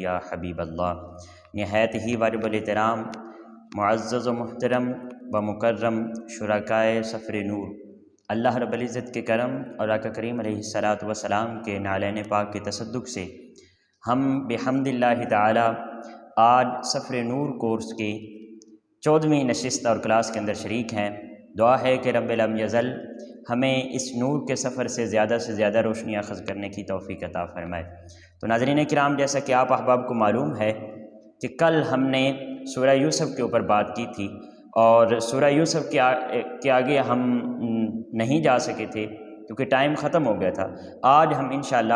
یا حبیب اللہ۔ نہایت ہی واجب الاحترام معزز و محترم و مکرم شرکائے سفر نور، اللہ رب العزت کے کرم اور آقا کریم علیہ الصلاۃ والسلام کے نعلین پاک کے تصدق سے ہم بحمد اللہ تعالی آج سفر نور کورس کی 14ویں نشست اور کلاس کے اندر شریک ہیں۔ دعا ہے کہ رب لم یزل ہمیں اس نور کے سفر سے زیادہ روشنی اخذ کرنے کی توفیق عطا فرمائے۔ تو ناظرین کرام، جیسا کہ آپ احباب کو معلوم ہے کہ کل ہم نے سورہ یوسف کے اوپر بات کی تھی اور سورہ یوسف کے آگے ہم نہیں جا سکے تھے کیونکہ ٹائم ختم ہو گیا تھا۔ آج ہم انشاءاللہ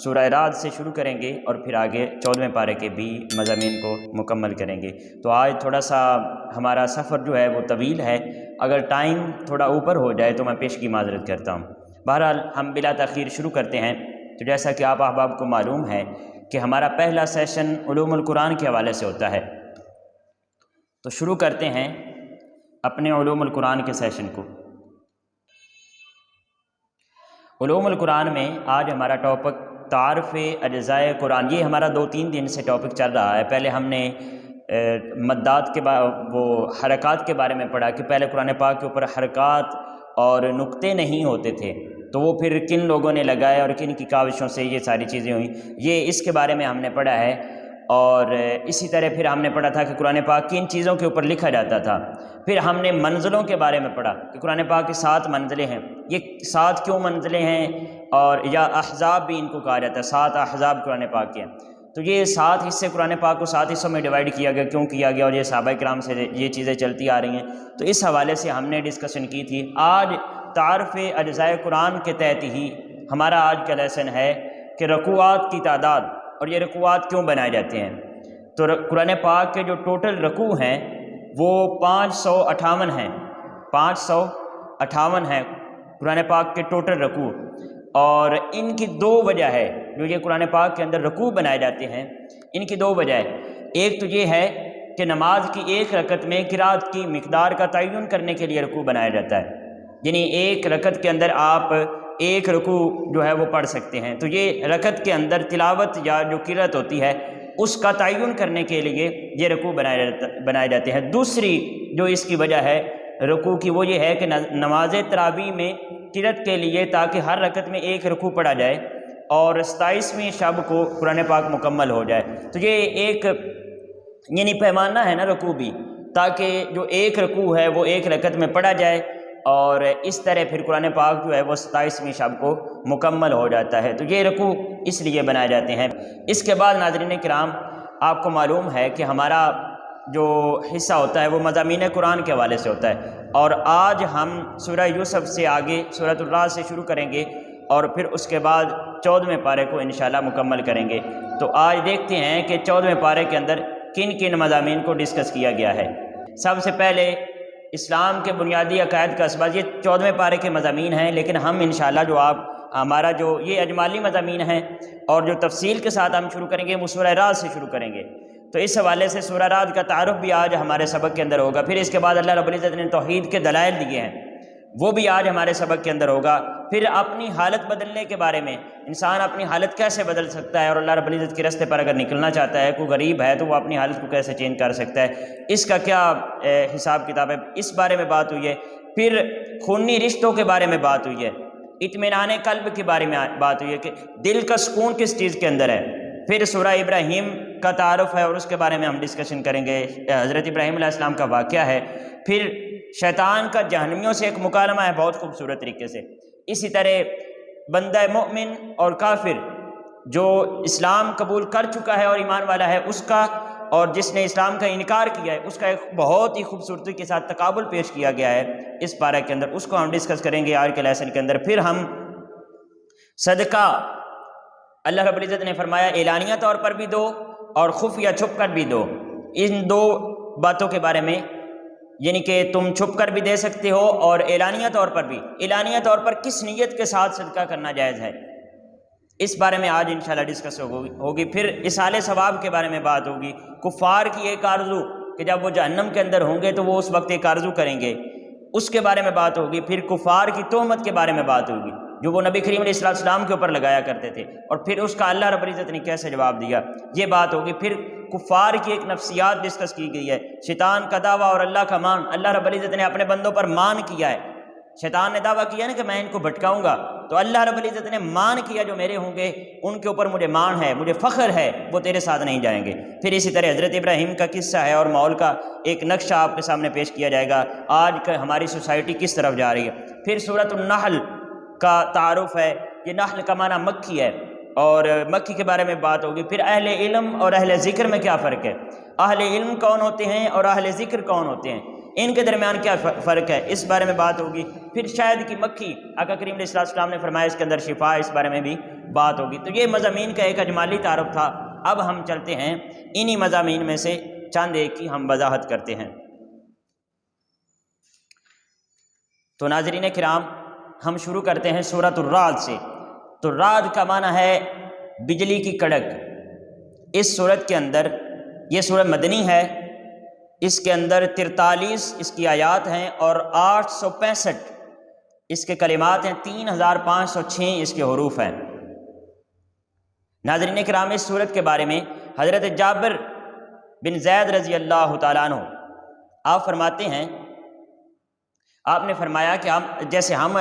سورہ رعد سے شروع کریں گے اور پھر آگے 14ویں پارے کے بھی مضامین کو مکمل کریں گے۔ تو آج تھوڑا سا ہمارا سفر جو ہے وہ طویل ہے، اگر ٹائم تھوڑا اوپر ہو جائے تو میں پیش کی معذرت کرتا ہوں۔ بہرحال ہم بلا تاخیر شروع کرتے ہیں۔ تو جیسا کہ آپ احباب کو معلوم ہے کہ ہمارا پہلا سیشن علوم القرآن کے حوالے سے ہوتا ہے، تو شروع کرتے ہیں اپنے علوم القرآن کے سیشن کو۔ علوم القرآن میں آج ہمارا ٹاپک تعارف اجزائے قرآن، یہ ہمارا 2-3 دن سے ٹاپک چل رہا ہے۔ پہلے ہم نے مدات کے وہ حرکات کے بارے میں پڑھا کہ پہلے قرآن پاک کے اوپر حرکات اور نقطے نہیں ہوتے تھے، تو وہ پھر کن لوگوں نے لگائے اور کن کی کاوشوں سے یہ ساری چیزیں ہوئیں، یہ اس کے بارے میں ہم نے پڑھا ہے۔ اور اسی طرح پھر ہم نے پڑھا تھا کہ قرآن پاک کن چیزوں کے اوپر لکھا جاتا تھا۔ پھر ہم نے منزلوں کے بارے میں پڑھا کہ قرآن پاک کی 7 منزلیں ہیں، یہ 7 کیوں منزلیں ہیں، اور یا احزاب بھی ان کو کہا جاتا ہے، 7 احزاب قرآن پاک کے ہیں۔ تو یہ 7 حصے قرآن پاک کو 7 حصوں میں ڈیوائیڈ کیا گیا، کیوں کیا گیا، اور یہ صحابہ کرام سے یہ چیزیں چلتی آ رہی ہیں، تو اس حوالے سے ہم نے ڈسکشن کی تھی۔ آج تعارف اجزائے قرآن کے تحت ہی ہمارا آج کا لیسن ہے کہ رکوعات کی تعداد اور یہ رکوعات کیوں بنائے جاتے ہیں۔ تو قرآن پاک کے جو ٹوٹل رکوع ہیں وہ 558 ہیں، 558 ہیں قرآن پاک کے ٹوٹل رکوع، اور ان کی 2 وجہ ہے جو یہ قرآن پاک کے اندر رکوع بنائے جاتے ہیں، ان کی 2 وجہ ہے۔ ایک تو یہ ہے کہ نماز کی ایک رکعت میں قرات کی مقدار کا تعین کرنے کے لیے رکوع بنایا جاتا ہے، یعنی ایک رکعت کے اندر آپ ایک رکوع جو ہے وہ پڑھ سکتے ہیں، تو یہ رکعت کے اندر تلاوت یا جو قرات ہوتی ہے اس کا تعین کرنے کے لیے یہ رکوع بنائے جاتے ہیں۔ دوسری جو اس کی وجہ ہے رکوع کی، وہ یہ ہے کہ نماز تراویح میں قرات کے لیے تاکہ ہر رکعت میں ایک رکوع پڑھا جائے اور 27ویں شب کو قرآن پاک مکمل ہو جائے، تو یہ ایک یعنی پیمانہ ہے نا رکوع بھی، تاکہ جو ایک رکوع ہے وہ ایک رکعت میں پڑھا جائے اور اس طرح پھر قرآن پاک جو ہے وہ 27ویں شب کو مکمل ہو جاتا ہے، تو یہ رکوع اس لیے بنائے جاتے ہیں۔ اس کے بعد ناظرین کرام، آپ کو معلوم ہے کہ ہمارا جو حصہ ہوتا ہے وہ مضامین قرآن کے حوالے سے ہوتا ہے، اور آج ہم سورہ یوسف سے آگے سورۃ الرعد سے شروع کریں گے اور پھر اس کے بعد 14ویں پارے کو انشاءاللہ مکمل کریں گے۔ تو آج دیکھتے ہیں کہ 14ویں پارے کے اندر کن کن مضامین کو ڈسکس کیا گیا ہے۔ سب سے پہلے اسلام کے بنیادی عقائد کا اسباب، یہ 14ویں پارے کے مضامین ہیں، لیکن ہم انشاءاللہ جو ہمارا جو یہ اجمالی مضامین ہیں اور جو تفصیل کے ساتھ ہم شروع کریں گے وہ سورہ رعد سے شروع کریں گے، تو اس حوالے سے سورہ رعد کا تعارف بھی آج ہمارے سبق کے اندر ہوگا۔ پھر اس کے بعد اللہ رب العزت نے توحید کے دلائل دیے ہیں، وہ بھی آج ہمارے سبق کے اندر ہوگا۔ پھر اپنی حالت بدلنے کے بارے میں، انسان اپنی حالت کیسے بدل سکتا ہے، اور اللہ رب العزت کے راستے پر اگر نکلنا چاہتا ہے، کوئی غریب ہے تو وہ اپنی حالت کو کیسے چینج کر سکتا ہے، اس کا کیا حساب کتاب ہے، اس بارے میں بات ہوئی ہے۔ پھر خونی رشتوں کے بارے میں بات ہوئی ہے، اطمینان قلب کے بارے میں بات ہوئی ہے کہ دل کا سکون کس چیز کے اندر ہے۔ پھر سورہ ابراہیم کا تعارف ہے اور اس کے بارے میں ہم ڈسکشن کریں گے، حضرت ابراہیم علیہ السلام کا واقعہ ہے۔ پھر شیطان کا جہنمیوں سے ایک مکالمہ ہے بہت خوبصورت طریقے سے۔ اسی طرح بندہ مومن اور کافر جو اسلام قبول کر چکا ہے اور ایمان والا ہے اس کا، اور جس نے اسلام کا انکار کیا ہے اس کا ایک بہت ہی خوبصورتی کے ساتھ تقابل پیش کیا گیا ہے اس پارے کے اندر، اس کو ہم ڈسکس کریں گے آج کے لیسن کے اندر۔ پھر ہم صدقہ، اللہ رب العزت نے فرمایا اعلانیہ طور پر بھی دو اور خفیہ چھپ کر بھی دو، ان 2 باتوں کے بارے میں، یعنی کہ تم چھپ کر بھی دے سکتے ہو اور اعلانیہ طور پر بھی۔ اعلانیہ طور پر کس نیت کے ساتھ صدقہ کرنا جائز ہے، اس بارے میں آج انشاءاللہ ڈسکس ہوگی۔ پھر اصال ثواب کے بارے میں بات ہوگی، کفار کی ایک آرزو کہ جب وہ جہنم کے اندر ہوں گے تو وہ اس وقت ایک آرزو کریں گے، اس کے بارے میں بات ہوگی۔ پھر کفار کی تہمت کے بارے میں بات ہوگی، جو وہ نبی کریم علیہ السلام کے اوپر لگایا کرتے تھے، اور پھر اس کا اللہ رب العزت نے کیسے جواب دیا، یہ بات ہوگی۔ پھر کفار کی ایک نفسیات ڈسکس کی گئی ہے، شیطان کا دعویٰ اور اللہ کا مان۔ اللہ رب العزت نے اپنے بندوں پر مان کیا ہے، شیطان نے دعویٰ کیا نا کہ میں ان کو بھٹکاؤں گا، تو اللہ رب العزت نے مان کیا جو میرے ہوں گے ان کے اوپر مجھے مان ہے، مجھے فخر ہے، وہ تیرے ساتھ نہیں جائیں گے۔ پھر اسی طرح حضرت ابراہیم کا قصہ ہے اور ماحول کا ایک نقشہ آپ کے سامنے پیش کیا جائے گا، آج کا ہماری سوسائٹی کس طرف جا رہی ہے۔ پھر سورۃ النحل کا تعارف ہے، یہ نحل کا معنی مکھی ہے اور مکھی کے بارے میں بات ہوگی۔ پھر اہل علم اور اہل ذکر میں کیا فرق ہے، اہل علم کون ہوتے ہیں اور اہل ذکر کون ہوتے ہیں، ان کے درمیان کیا فرق ہے، اس بارے میں بات ہوگی۔ پھر شاید کی مکھی، آقا کریم علیہ السلام نے فرمایا اس کے اندر شفا ہے، اس بارے میں بھی بات ہوگی۔ تو یہ مضامین کا ایک اجمالی تعارف تھا۔ اب ہم چلتے ہیں انہی مضامین میں سے چند ایک کی ہم وضاحت کرتے ہیں۔ تو ناظرین کرام، ہم شروع کرتے ہیں سورۃ الرعد سے۔ تو رعد کا معنی ہے بجلی کی کڑک۔ اس سورت کے اندر، یہ سورت مدنی ہے، اس کے اندر 43 اس کی آیات ہیں اور 865 اس کے کلمات ہیں، 3506 اس کے حروف ہیں۔ ناظرین کرام، اس سورت کے بارے میں حضرت جابر بن زید رضی اللہ تعالیٰ عنہ آپ فرماتے ہیں، آپ نے فرمایا کہ جیسے ہم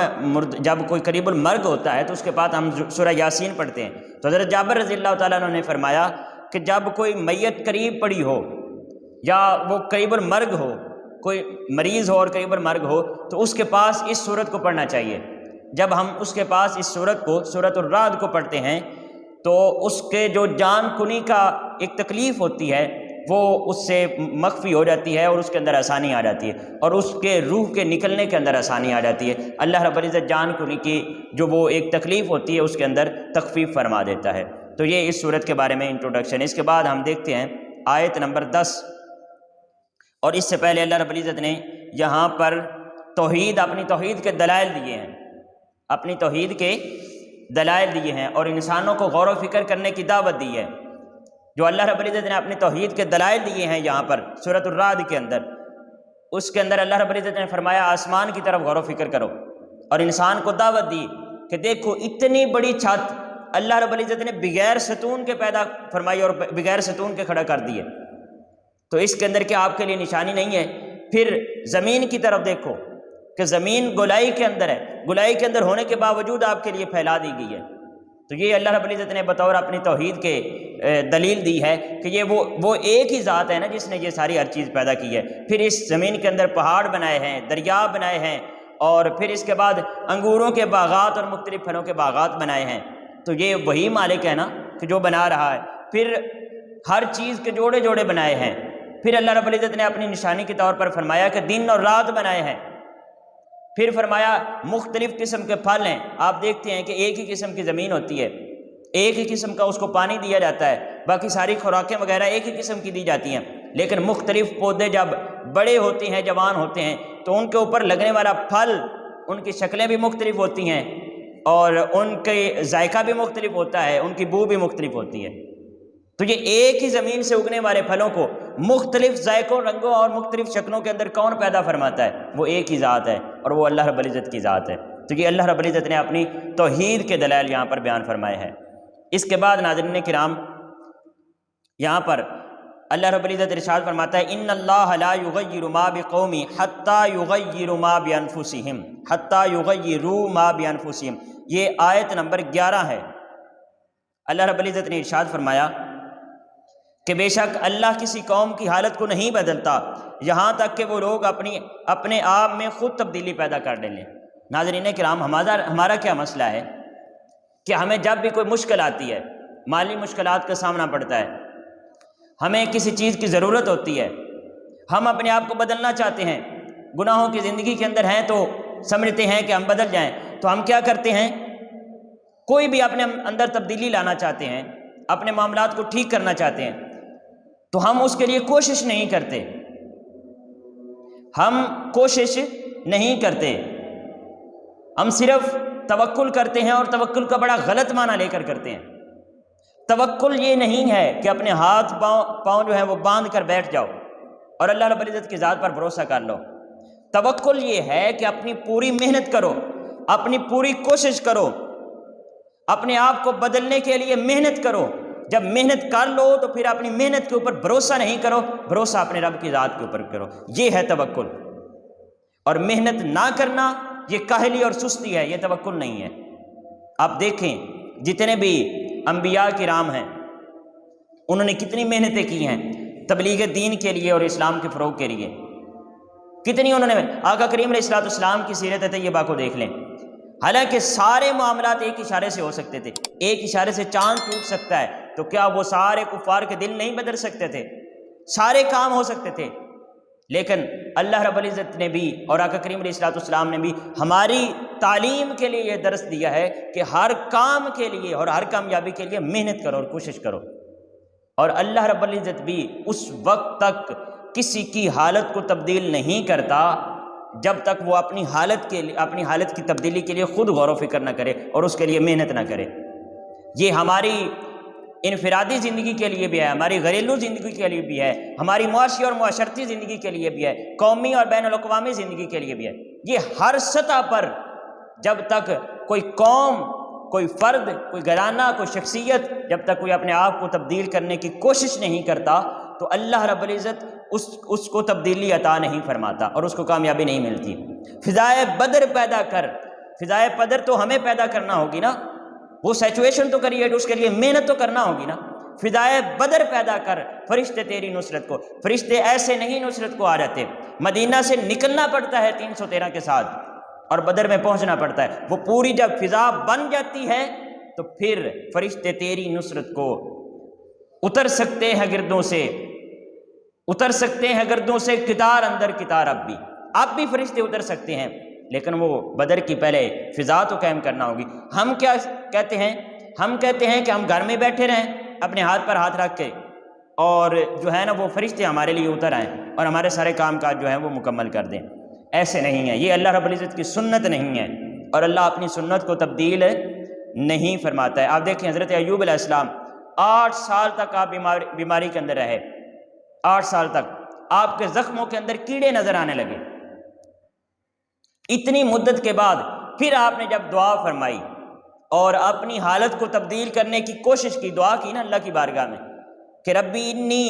جب کوئی قریب المرگ ہوتا ہے تو اس کے بعد ہم سورہ یاسین پڑھتے ہیں، تو حضرت جابر رضی اللہ تعالیٰ عنہ نے فرمایا کہ جب کوئی میت قریب پڑی ہو یا وہ قریب المرگ ہو، کوئی مریض ہو اور قریب المرگ ہو، تو اس کے پاس اس سورت کو پڑھنا چاہیے۔ جب ہم اس کے پاس اس سورت کو، سورۃ الرعد کو پڑھتے ہیں، تو اس کے جو جان کنی کا ایک تکلیف ہوتی ہے وہ اس سے مخفی ہو جاتی ہے اور اس کے اندر آسانی آ جاتی ہے، اور اس کے روح کے نکلنے کے اندر آسانی آ جاتی ہے۔ اللہ رب العزت جان کنی کی جو وہ ایک تکلیف ہوتی ہے اس کے اندر تخفیف فرما دیتا ہے۔ تو یہ اس سورت کے بارے میں انٹروڈکشن۔ اس کے بعد ہم دیکھتے ہیں آیت نمبر 10، اور اس سے پہلے اللہ رب العزت نے یہاں پر توحید، اپنی توحید کے دلائل دیے ہیں، اپنی توحید کے دلائل دیے ہیں اور انسانوں کو غور و فکر کرنے کی دعوت دی ہے۔ جو اللہ رب العزت نے اپنی توحید کے دلائل دیے ہیں یہاں پر سورۃ الرعد کے اندر، اس کے اندر اللہ رب العزت نے فرمایا آسمان کی طرف غور و فکر کرو، اور انسان کو دعوت دی کہ دیکھو اتنی بڑی چھت اللہ رب العزت نے بغیر ستون کے پیدا فرمائی اور بغیر ستون کے کھڑا کر دیے، تو اس کے اندر کیا آپ کے لیے نشانی نہیں ہے؟ پھر زمین کی طرف دیکھو کہ زمین گولائی کے اندر ہے، گولائی کے اندر ہونے کے باوجود آپ کے لیے پھیلا دی گئی ہے۔ تو یہ اللہ رب العزت نے بطور اپنی توحید کے دلیل دی ہے کہ یہ وہ ایک ہی ذات ہے نا جس نے یہ ساری ہر چیز پیدا کی ہے۔ پھر اس زمین کے اندر پہاڑ بنائے ہیں، دریا بنائے ہیں، اور پھر اس کے بعد انگوروں کے باغات اور مختلف پھلوں کے باغات بنائے ہیں۔ تو یہ وہی مالک ہے نا کہ جو بنا رہا ہے۔ پھر ہر چیز کے جوڑے جوڑے بنائے ہیں۔ پھر اللہ رب العزت نے اپنی نشانی کے طور پر فرمایا کہ دن اور رات بنائے ہیں۔ پھر فرمایا مختلف قسم کے پھل ہیں۔ آپ دیکھتے ہیں کہ ایک ہی قسم کی زمین ہوتی ہے، ایک ہی قسم کا اس کو پانی دیا جاتا ہے، باقی ساری خوراکیں وغیرہ ایک ہی قسم کی دی جاتی ہیں، لیکن مختلف پودے جب بڑے ہوتے ہیں، جوان ہوتے ہیں، تو ان کے اوپر لگنے والا پھل، ان کی شکلیں بھی مختلف ہوتی ہیں اور ان کے ذائقہ بھی مختلف ہوتا ہے، ان کی بو بھی مختلف ہوتی ہے۔ تو یہ ایک ہی زمین سے اگنے والے پھلوں کو مختلف ذائقوں، رنگوں اور مختلف شکلوں کے اندر کون پیدا فرماتا ہے؟ وہ ایک ہی ذات ہے، اور وہ اللہ رب العزت کی ذات ہے۔ تو یہ اللہ رب العزت نے اپنی توحید کے دلائل یہاں پر بیان فرمائے ہیں۔ اس کے بعد ناظرین کرام، یہاں پر اللہ رب العزت ارشاد فرماتا ہے ان اللہ لا یغیر ما بقوم حتی یغیروا ما بانفسہم، حتی یغیروا ما بانفسہم۔ یہ آیت نمبر 11 ہے۔ اللہ رب العزت نے ارشاد فرمایا کہ بے شک اللہ کسی قوم کی حالت کو نہیں بدلتا یہاں تک کہ وہ لوگ اپنے آپ میں خود تبدیلی پیدا کر لیں۔ ناظرین کرام، ہمارا کیا مسئلہ ہے کہ ہمیں جب بھی کوئی مشکل آتی ہے، مالی مشکلات کا سامنا پڑتا ہے، ہمیں کسی چیز کی ضرورت ہوتی ہے، ہم اپنے آپ کو بدلنا چاہتے ہیں، گناہوں کی زندگی کے اندر ہیں تو سمجھتے ہیں کہ ہم بدل جائیں، تو ہم کیا کرتے ہیں؟ کوئی بھی اپنے اندر تبدیلی لانا چاہتے ہیں، اپنے معاملات کو ٹھیک کرنا چاہتے ہیں، تو ہم اس کے لیے کوشش نہیں کرتے، ہم کوشش نہیں کرتے، ہم صرف توکل کرتے ہیں، اور توکل کا بڑا غلط معنی لے کر کرتے ہیں۔ توکل یہ نہیں ہے کہ اپنے ہاتھ پاؤں جو ہیں وہ باندھ کر بیٹھ جاؤ اور اللہ رب العزت کی ذات پر بھروسہ کر لو۔ توکل یہ ہے کہ اپنی پوری محنت کرو، اپنی پوری کوشش کرو، اپنے آپ کو بدلنے کے لیے محنت کرو۔ جب محنت کر لو تو پھر اپنی محنت کے اوپر بھروسہ نہیں کرو، بھروسہ اپنے رب کی ذات کے اوپر کرو، یہ ہے توکل۔ اور محنت نہ کرنا یہ کاہلی اور سستی ہے، یہ توکل نہیں ہے۔ آپ دیکھیں جتنے بھی انبیاء کرام ہیں انہوں نے کتنی محنتیں کی ہیں تبلیغ دین کے لیے اور اسلام کے فروغ کے لیے، کتنی انہوں نے۔ آقا کریم علیہ الصلوۃ والسلام کی سیرت طیبہ کو دیکھ لیں، حالانکہ سارے معاملات ایک اشارے سے ہو سکتے تھے، ایک اشارے سے چاند ٹوٹ سکتا ہے، تو کیا وہ سارے کفار کے دل نہیں بدل سکتے تھے؟ سارے کام ہو سکتے تھے، لیکن اللہ رب العزت نے بھی اور آقا کریم علیہ الصلوۃ والسلام نے بھی ہماری تعلیم کے لیے یہ درس دیا ہے کہ ہر کام کے لیے اور ہر کامیابی کے لیے محنت کرو اور کوشش کرو۔ اور اللہ رب العزت بھی اس وقت تک کسی کی حالت کو تبدیل نہیں کرتا جب تک وہ اپنی حالت کی تبدیلی کے لیے خود غور و فکر نہ کرے اور اس کے لیے محنت نہ کرے۔ یہ ہماری انفرادی زندگی کے لیے بھی ہے، ہماری گھریلو زندگی کے لیے بھی ہے، ہماری معاشی اور معاشرتی زندگی کے لیے بھی ہے، قومی اور بین الاقوامی زندگی کے لیے بھی ہے۔ یہ ہر سطح پر جب تک کوئی قوم، کوئی فرد، کوئی گھرانہ، کوئی شخصیت جب تک کوئی اپنے آپ کو تبدیل کرنے کی کوشش نہیں کرتا تو اللہ رب العزت اس کو تبدیلی عطا نہیں فرماتا اور اس کو کامیابی نہیں ملتی۔ فضائے بدر پیدا کر، فضائے بدر تو ہمیں پیدا کرنا ہوگی نا، وہ سچویشن تو کریٹ، اس کے لیے محنت تو کرنا ہوگی نا۔ فضائے بدر پیدا کر، فرشتے تیری نصرت کو، فرشتے ایسے نہیں نصرت کو آ جاتے، مدینہ سے نکلنا پڑتا ہے 313 کے ساتھ اور بدر میں پہنچنا پڑتا ہے۔ وہ پوری جب فضا بن جاتی ہے تو پھر فرشتے تیری نصرت کو اتر سکتے ہیں گردوں سے، اتر سکتے ہیں گردوں سے، کتار اندر کتار اب بھی فرشتے اتر سکتے ہیں، لیکن وہ بدر کی پہلے فضا تو قائم کرنا ہوگی۔ ہم کیا کہتے ہیں؟ ہم کہتے ہیں کہ ہم گھر میں بیٹھے رہیں اپنے ہاتھ پر ہاتھ رکھ کے اور جو ہے نا وہ فرشتے ہمارے لیے اتر آئیں اور ہمارے سارے کام کاج جو ہیں وہ مکمل کر دیں۔ ایسے نہیں ہے، یہ اللہ رب العزت کی سنت نہیں ہے اور اللہ اپنی سنت کو تبدیل نہیں فرماتا ہے۔ آپ دیکھیں حضرت ایوب علیہ السلام 8 سال تک آپ بیماری کے اندر رہے، 8 سال تک آپ کے زخموں کے اندر کیڑے نظر آنے لگے۔ اتنی مدت کے بعد پھر آپ نے جب دعا فرمائی اور اپنی حالت کو تبدیل کرنے کی کوشش کی، دعا کی نا اللہ کی بارگاہ میں کہ ربی انی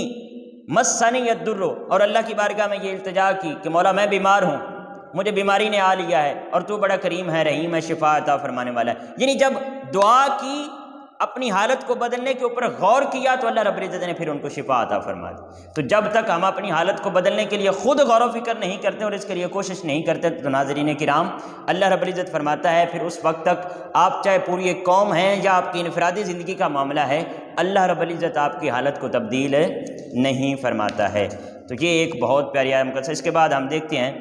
مسنی الضر، اور اللہ کی بارگاہ میں یہ التجا کی کہ مولا میں بیمار ہوں، مجھے بیماری نے آ لیا ہے اور تو بڑا کریم ہے، رحیم ہے، شفا عطا فرمانے والا ہے۔ یعنی جب دعا کی، اپنی حالت کو بدلنے کے اوپر غور کیا تو اللہ رب العزت نے پھر ان کو شفا عطا فرما دی۔ تو جب تک ہم اپنی حالت کو بدلنے کے لیے خود غور و فکر نہیں کرتے اور اس کے لیے کوشش نہیں کرتے تو ناظرین کرام اللہ رب العزت فرماتا ہے پھر اس وقت تک آپ چاہے پوری ایک قوم ہیں یا آپ کی انفرادی زندگی کا معاملہ ہے، اللہ رب العزت آپ کی حالت کو تبدیل نہیں فرماتا ہے۔ تو یہ ایک بہت پیاری آیت مقدسہ۔ اس کے بعد ہم دیکھتے ہیں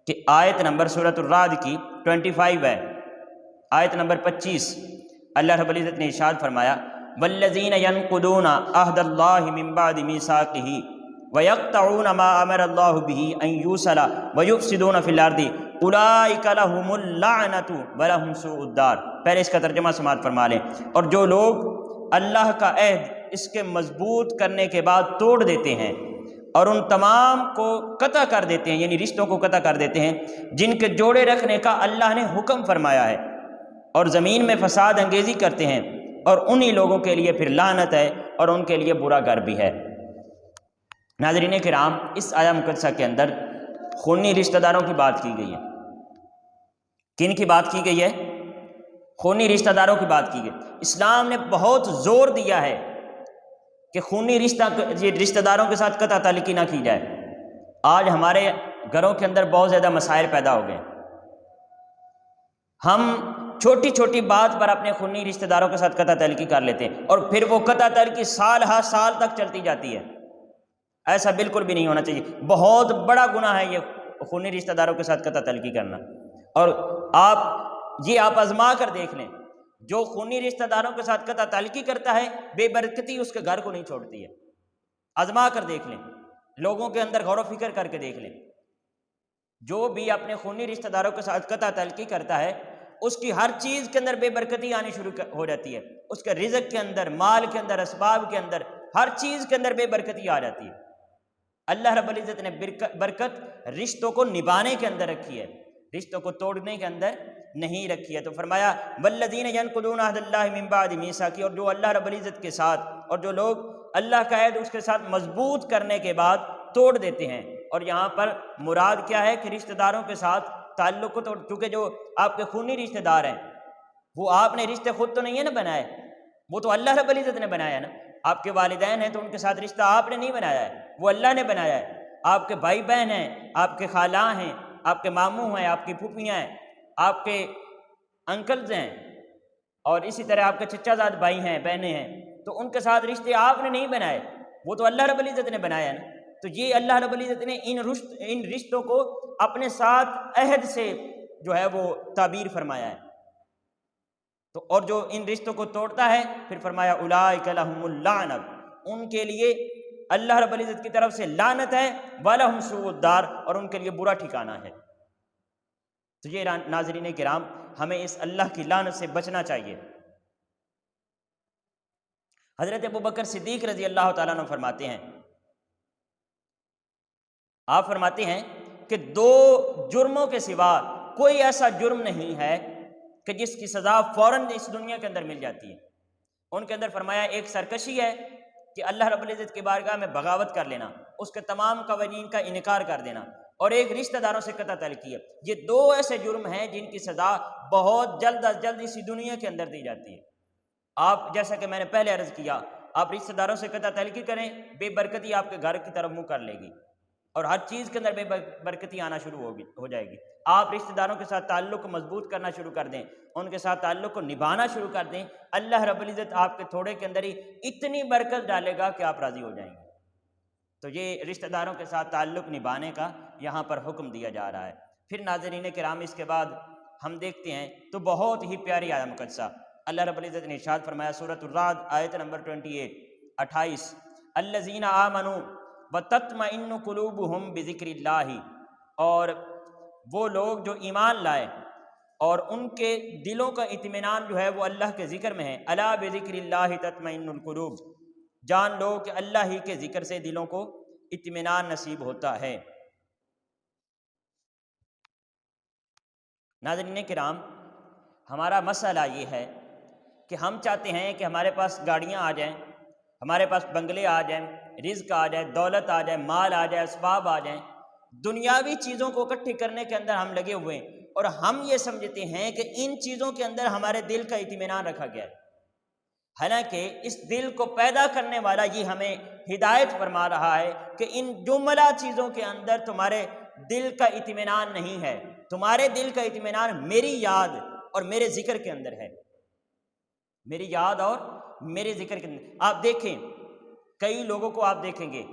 کہ آیت نمبر سورۃ الرعد کی 25 ہے، آیت نمبر 25 اللہ رب العزت نے ارشاد فرمایا والذین ینقضون عہد اللہ من بعد میثاقہ ویقطعون ما امر اللہ بہ ان یوصل ویفسدون فی الارض اولئک لہم اللعنۃ ولہم سوء الدار۔ پہلے اس کا ترجمہ سماعت فرما لیں۔ اور جو لوگ اللہ کا عہد اس کے مضبوط کرنے کے بعد توڑ دیتے ہیں اور ان تمام کو قطع کر دیتے ہیں، یعنی رشتوں کو قطع کر دیتے ہیں جن کے جوڑے رکھنے کا اللہ نے حکم فرمایا ہے، اور زمین میں فساد انگیزی کرتے ہیں، اور انہی لوگوں کے لیے پھر لعنت ہے اور ان کے لیے برا گھر بھی ہے۔ ناظرین کرام، اس آیہ مقدسہ کے اندر خونی رشتہ داروں کی بات کی گئی ہے۔ کن کی بات کی گئی ہے؟ خونی رشتہ داروں کی بات کی گئی۔ اسلام نے بہت زور دیا ہے کہ خونی رشتہ داروں کے ساتھ قطع تعلقی نہ کی جائے۔ آج ہمارے گھروں کے اندر بہت زیادہ مسائل پیدا ہو گئے، ہم چھوٹی چھوٹی بات پر اپنے خونی رشتہ داروں کے ساتھ قطع تعلقی کر لیتے ہیں اور پھر وہ قطع تعلقی سال ہر سال تک چلتی جاتی ہے۔ ایسا بالکل بھی نہیں ہونا چاہیے، بہت بڑا گناہ ہے یہ خونی رشتہ داروں کے ساتھ قطع تعلقی کرنا۔ اور آپ آزما کر دیکھ لیں، جو خونی رشتہ داروں کے ساتھ قطع تعلقی کرتا ہے بے برکتی اس کے گھر کو نہیں چھوڑتی ہے۔ آزما کر دیکھ لیں، لوگوں کے اندر غور و فکر کر کے دیکھ لیں، جو بھی اپنے خونی رشتہ داروں کے ساتھ قطع تعلقی کرتا ہے اس کی ہر چیز کے اندر بے برکتی آنی شروع ہو جاتی ہے، اس کے رزق کے اندر، مال کے اندر، اسباب کے اندر، ہر چیز کے اندر بے برکتی آ جاتی ہے۔ اللہ رب العزت نے برکت رشتوں کو نبھانے کے اندر رکھی ہے، رشتوں کو توڑنے کے اندر نہیں رکھی ہے۔ تو فرمایا والذین ینقضون عہد اللہ من بعد میثاقہ، اور جو اللہ رب العزت کے ساتھ، اور جو لوگ اللہ کا عہد اس کے ساتھ مضبوط کرنے کے بعد توڑ دیتے ہیں۔ اور یہاں پر مراد کیا ہے کہ رشتہ داروں کے ساتھ تعلق کو توڑ، چونکہ جو آپ کے خونی رشتہ دار ہیں وہ آپ نے رشتے خود تو نہیں ہے نا بنائے، وہ تو اللہ رب العزت نے بنایا نا۔ آپ کے والدین ہیں تو ان کے ساتھ رشتہ آپ نے نہیں بنایا ہے، وہ اللہ نے بنایا ہے۔ آپ کے بھائی بہن ہیں، آپ کے خالہ ہیں، آپ کے ماموں ہیں، آپ کی پھوپھیاں ہیں، آپ کے انکلز ہیں، اور اسی طرح آپ کے چچا زاد بھائی ہیں، بہنیں ہیں، تو ان کے ساتھ رشتے آپ نے نہیں بنائے، وہ تو اللہ رب العزت نے بنایا ہے نا۔ تو یہ اللہ رب العزت نے ان رشتوں کو اپنے ساتھ عہد سے جو ہے وہ تعبیر فرمایا ہے۔ تو اور جو ان رشتوں کو توڑتا ہے، پھر فرمایا اولئک لہم اللعنۃ، ان کے لیے اللہ رب العزت کی طرف سے لعنت ہے، وَلَهُمْ سُوءُ الدَّارِ، اور ان کے لیے برا ٹھکانہ ہے۔ تو یہ ناظرین کرام، ہمیں اس اللہ کی لعنت سے بچنا چاہیے۔ حضرت ابوبکر صدیق رضی اللہ تعالیٰ عنہ فرماتے ہیں، آپ فرماتے ہیں کہ 2 جرموں کے سوا کوئی ایسا جرم نہیں ہے کہ جس کی سزا فوراً اس دنیا کے اندر مل جاتی ہے۔ ان کے اندر فرمایا ایک سرکشی ہے کہ اللہ رب العزت کی بارگاہ میں بغاوت کر لینا، اس کے تمام قوانین کا انکار کر دینا، اور ایک رشتہ داروں سے قطع تعلقی ہے۔ یہ 2 ایسے جرم ہیں جن کی سزا بہت جلد از جلد اسی دنیا کے اندر دی جاتی ہے۔ آپ جیسا کہ میں نے پہلے عرض کیا، آپ رشتہ داروں سے قطع تعلقی کریں، بے برکتی آپ کے گھر کی طرف منہ کر لے گی، اور ہر چیز کے اندر بے برکتی آنا شروع ہو جائے گی۔ آپ رشتہ داروں کے ساتھ تعلق کو مضبوط کرنا شروع کر دیں، ان کے ساتھ تعلق کو نبھانا شروع کر دیں، اللہ رب العزت آپ کے تھوڑے کے اندر ہی اتنی برکت ڈالے گا کہ آپ راضی ہو جائیں گے۔ تو یہ رشتہ داروں کے ساتھ تعلق نبھانے کا یہاں پر حکم دیا جا رہا ہے۔ پھر ناظرین کرام، اس کے بعد ہم دیکھتے ہیں تو بہت ہی پیاری آیت مقدسہ اللہ رب العزت نے ارشاد فرمایا، سورۃ الرعد آیت نمبر 28، الذین آمنوا وتطمئن قلوبہم بذکر اللہ، اور وہ لوگ جو ایمان لائے اور ان کے دلوں کا اطمینان جو ہے وہ اللہ کے ذکر میں ہے۔ الا بذکر اللہ تطمئن القلوب، جان لو کہ اللہ ہی کے ذکر سے دلوں کو اطمینان نصیب ہوتا ہے۔ ناظرین کرام، ہمارا مسئلہ یہ ہے کہ ہم چاہتے ہیں کہ ہمارے پاس گاڑیاں آ جائیں، ہمارے پاس بنگلے آ جائیں، رزق آ جائے، دولت آ جائے، مال آ جائے، اسباب آ جائیں، دنیاوی چیزوں کو اکٹھی کرنے کے اندر ہم لگے ہوئے ہیں، اور ہم یہ سمجھتے ہیں کہ ان چیزوں کے اندر ہمارے دل کا اطمینان رکھا گیا ہے۔ حالانکہ اس دل کو پیدا کرنے والا یہ ہمیں ہدایت فرما رہا ہے کہ ان جملہ چیزوں کے اندر تمہارے دل کا اطمینان نہیں ہے، تمہارے دل کا اطمینان میری یاد اور میرے ذکر کے اندر ہے، میری یاد اور میرے ذکر کے اندر۔ آپ دیکھیں، کئی لوگوں کو آپ دیکھیں گے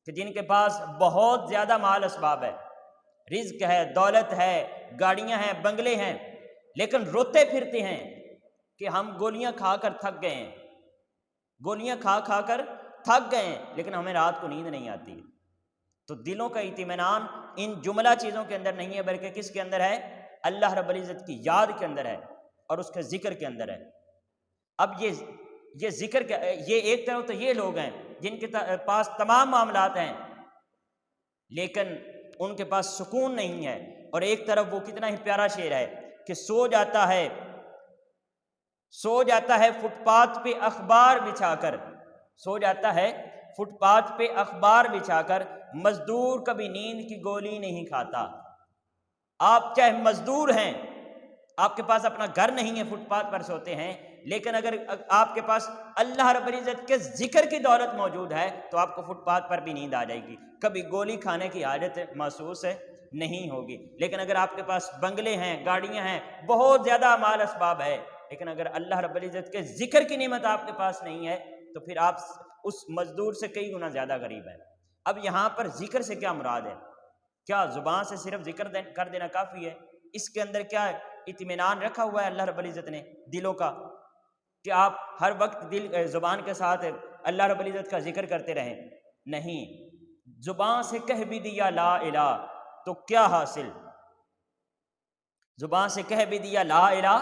کہ جن کے پاس بہت زیادہ مال اسباب ہے، رزق ہے، دولت ہے، گاڑیاں ہیں، بنگلے ہیں، لیکن روتے پھرتے ہیں کہ ہم گولیاں کھا کر تھک گئے ہیں، گولیاں کھا کر تھک گئے ہیں، لیکن ہمیں رات کو نیند نہیں آتی۔ تو دلوں کا اطمینان ان جملہ چیزوں کے اندر نہیں ہے، بلکہ کس کے اندر ہے؟ اللہ رب العزت کی یاد کے اندر ہے اور اس کے ذکر کے اندر ہے۔ اب یہ ذکر کے یہ ایک طرف تو یہ لوگ ہیں جن کے پاس تمام معاملات ہیں لیکن ان کے پاس سکون نہیں ہے، اور ایک طرف وہ کتنا ہی پیارا شعر ہے کہ سو جاتا ہے فٹ پاتھ پہ اخبار بچھا کر، سو جاتا ہے فٹ پاتھ پہ اخبار بچھا کر، مزدور کبھی نیند کی گولی نہیں کھاتا۔ آپ چاہے مزدور ہیں، آپ کے پاس اپنا گھر نہیں ہے، فٹ پاتھ پر سوتے ہیں، لیکن اگر آپ کے پاس اللہ رب العزت کے ذکر کی دولت موجود ہے تو آپ کو فٹ پاتھ پر بھی نیند آ جائے گی، کبھی گولی کھانے کی حاجت محسوس نہیں ہوگی۔ لیکن اگر آپ کے پاس بنگلے ہیں، گاڑیاں ہیں، بہت زیادہ مال اسباب ہے، لیکن اگر اللہ رب العزت کے ذکر کی نعمت آپ کے پاس نہیں ہے تو پھر آپ اس مزدور سے کئی گنا زیادہ غریب ہیں۔ اب یہاں پر ذکر سے کیا مراد ہے؟ کیا زبان سے صرف ذکر کر دینا کافی ہے؟ اس کے اندر کیا اطمینان رکھا ہوا ہے اللہ رب العزت نے دلوں کا کہ آپ ہر وقت زبان کے ساتھ اللہ رب العزت کا ذکر کرتے رہیں؟ نہیں، زبان سے کہہ بھی دیا لا الہ تو کیا حاصل، زبان سے کہہ بھی دیا لا الہ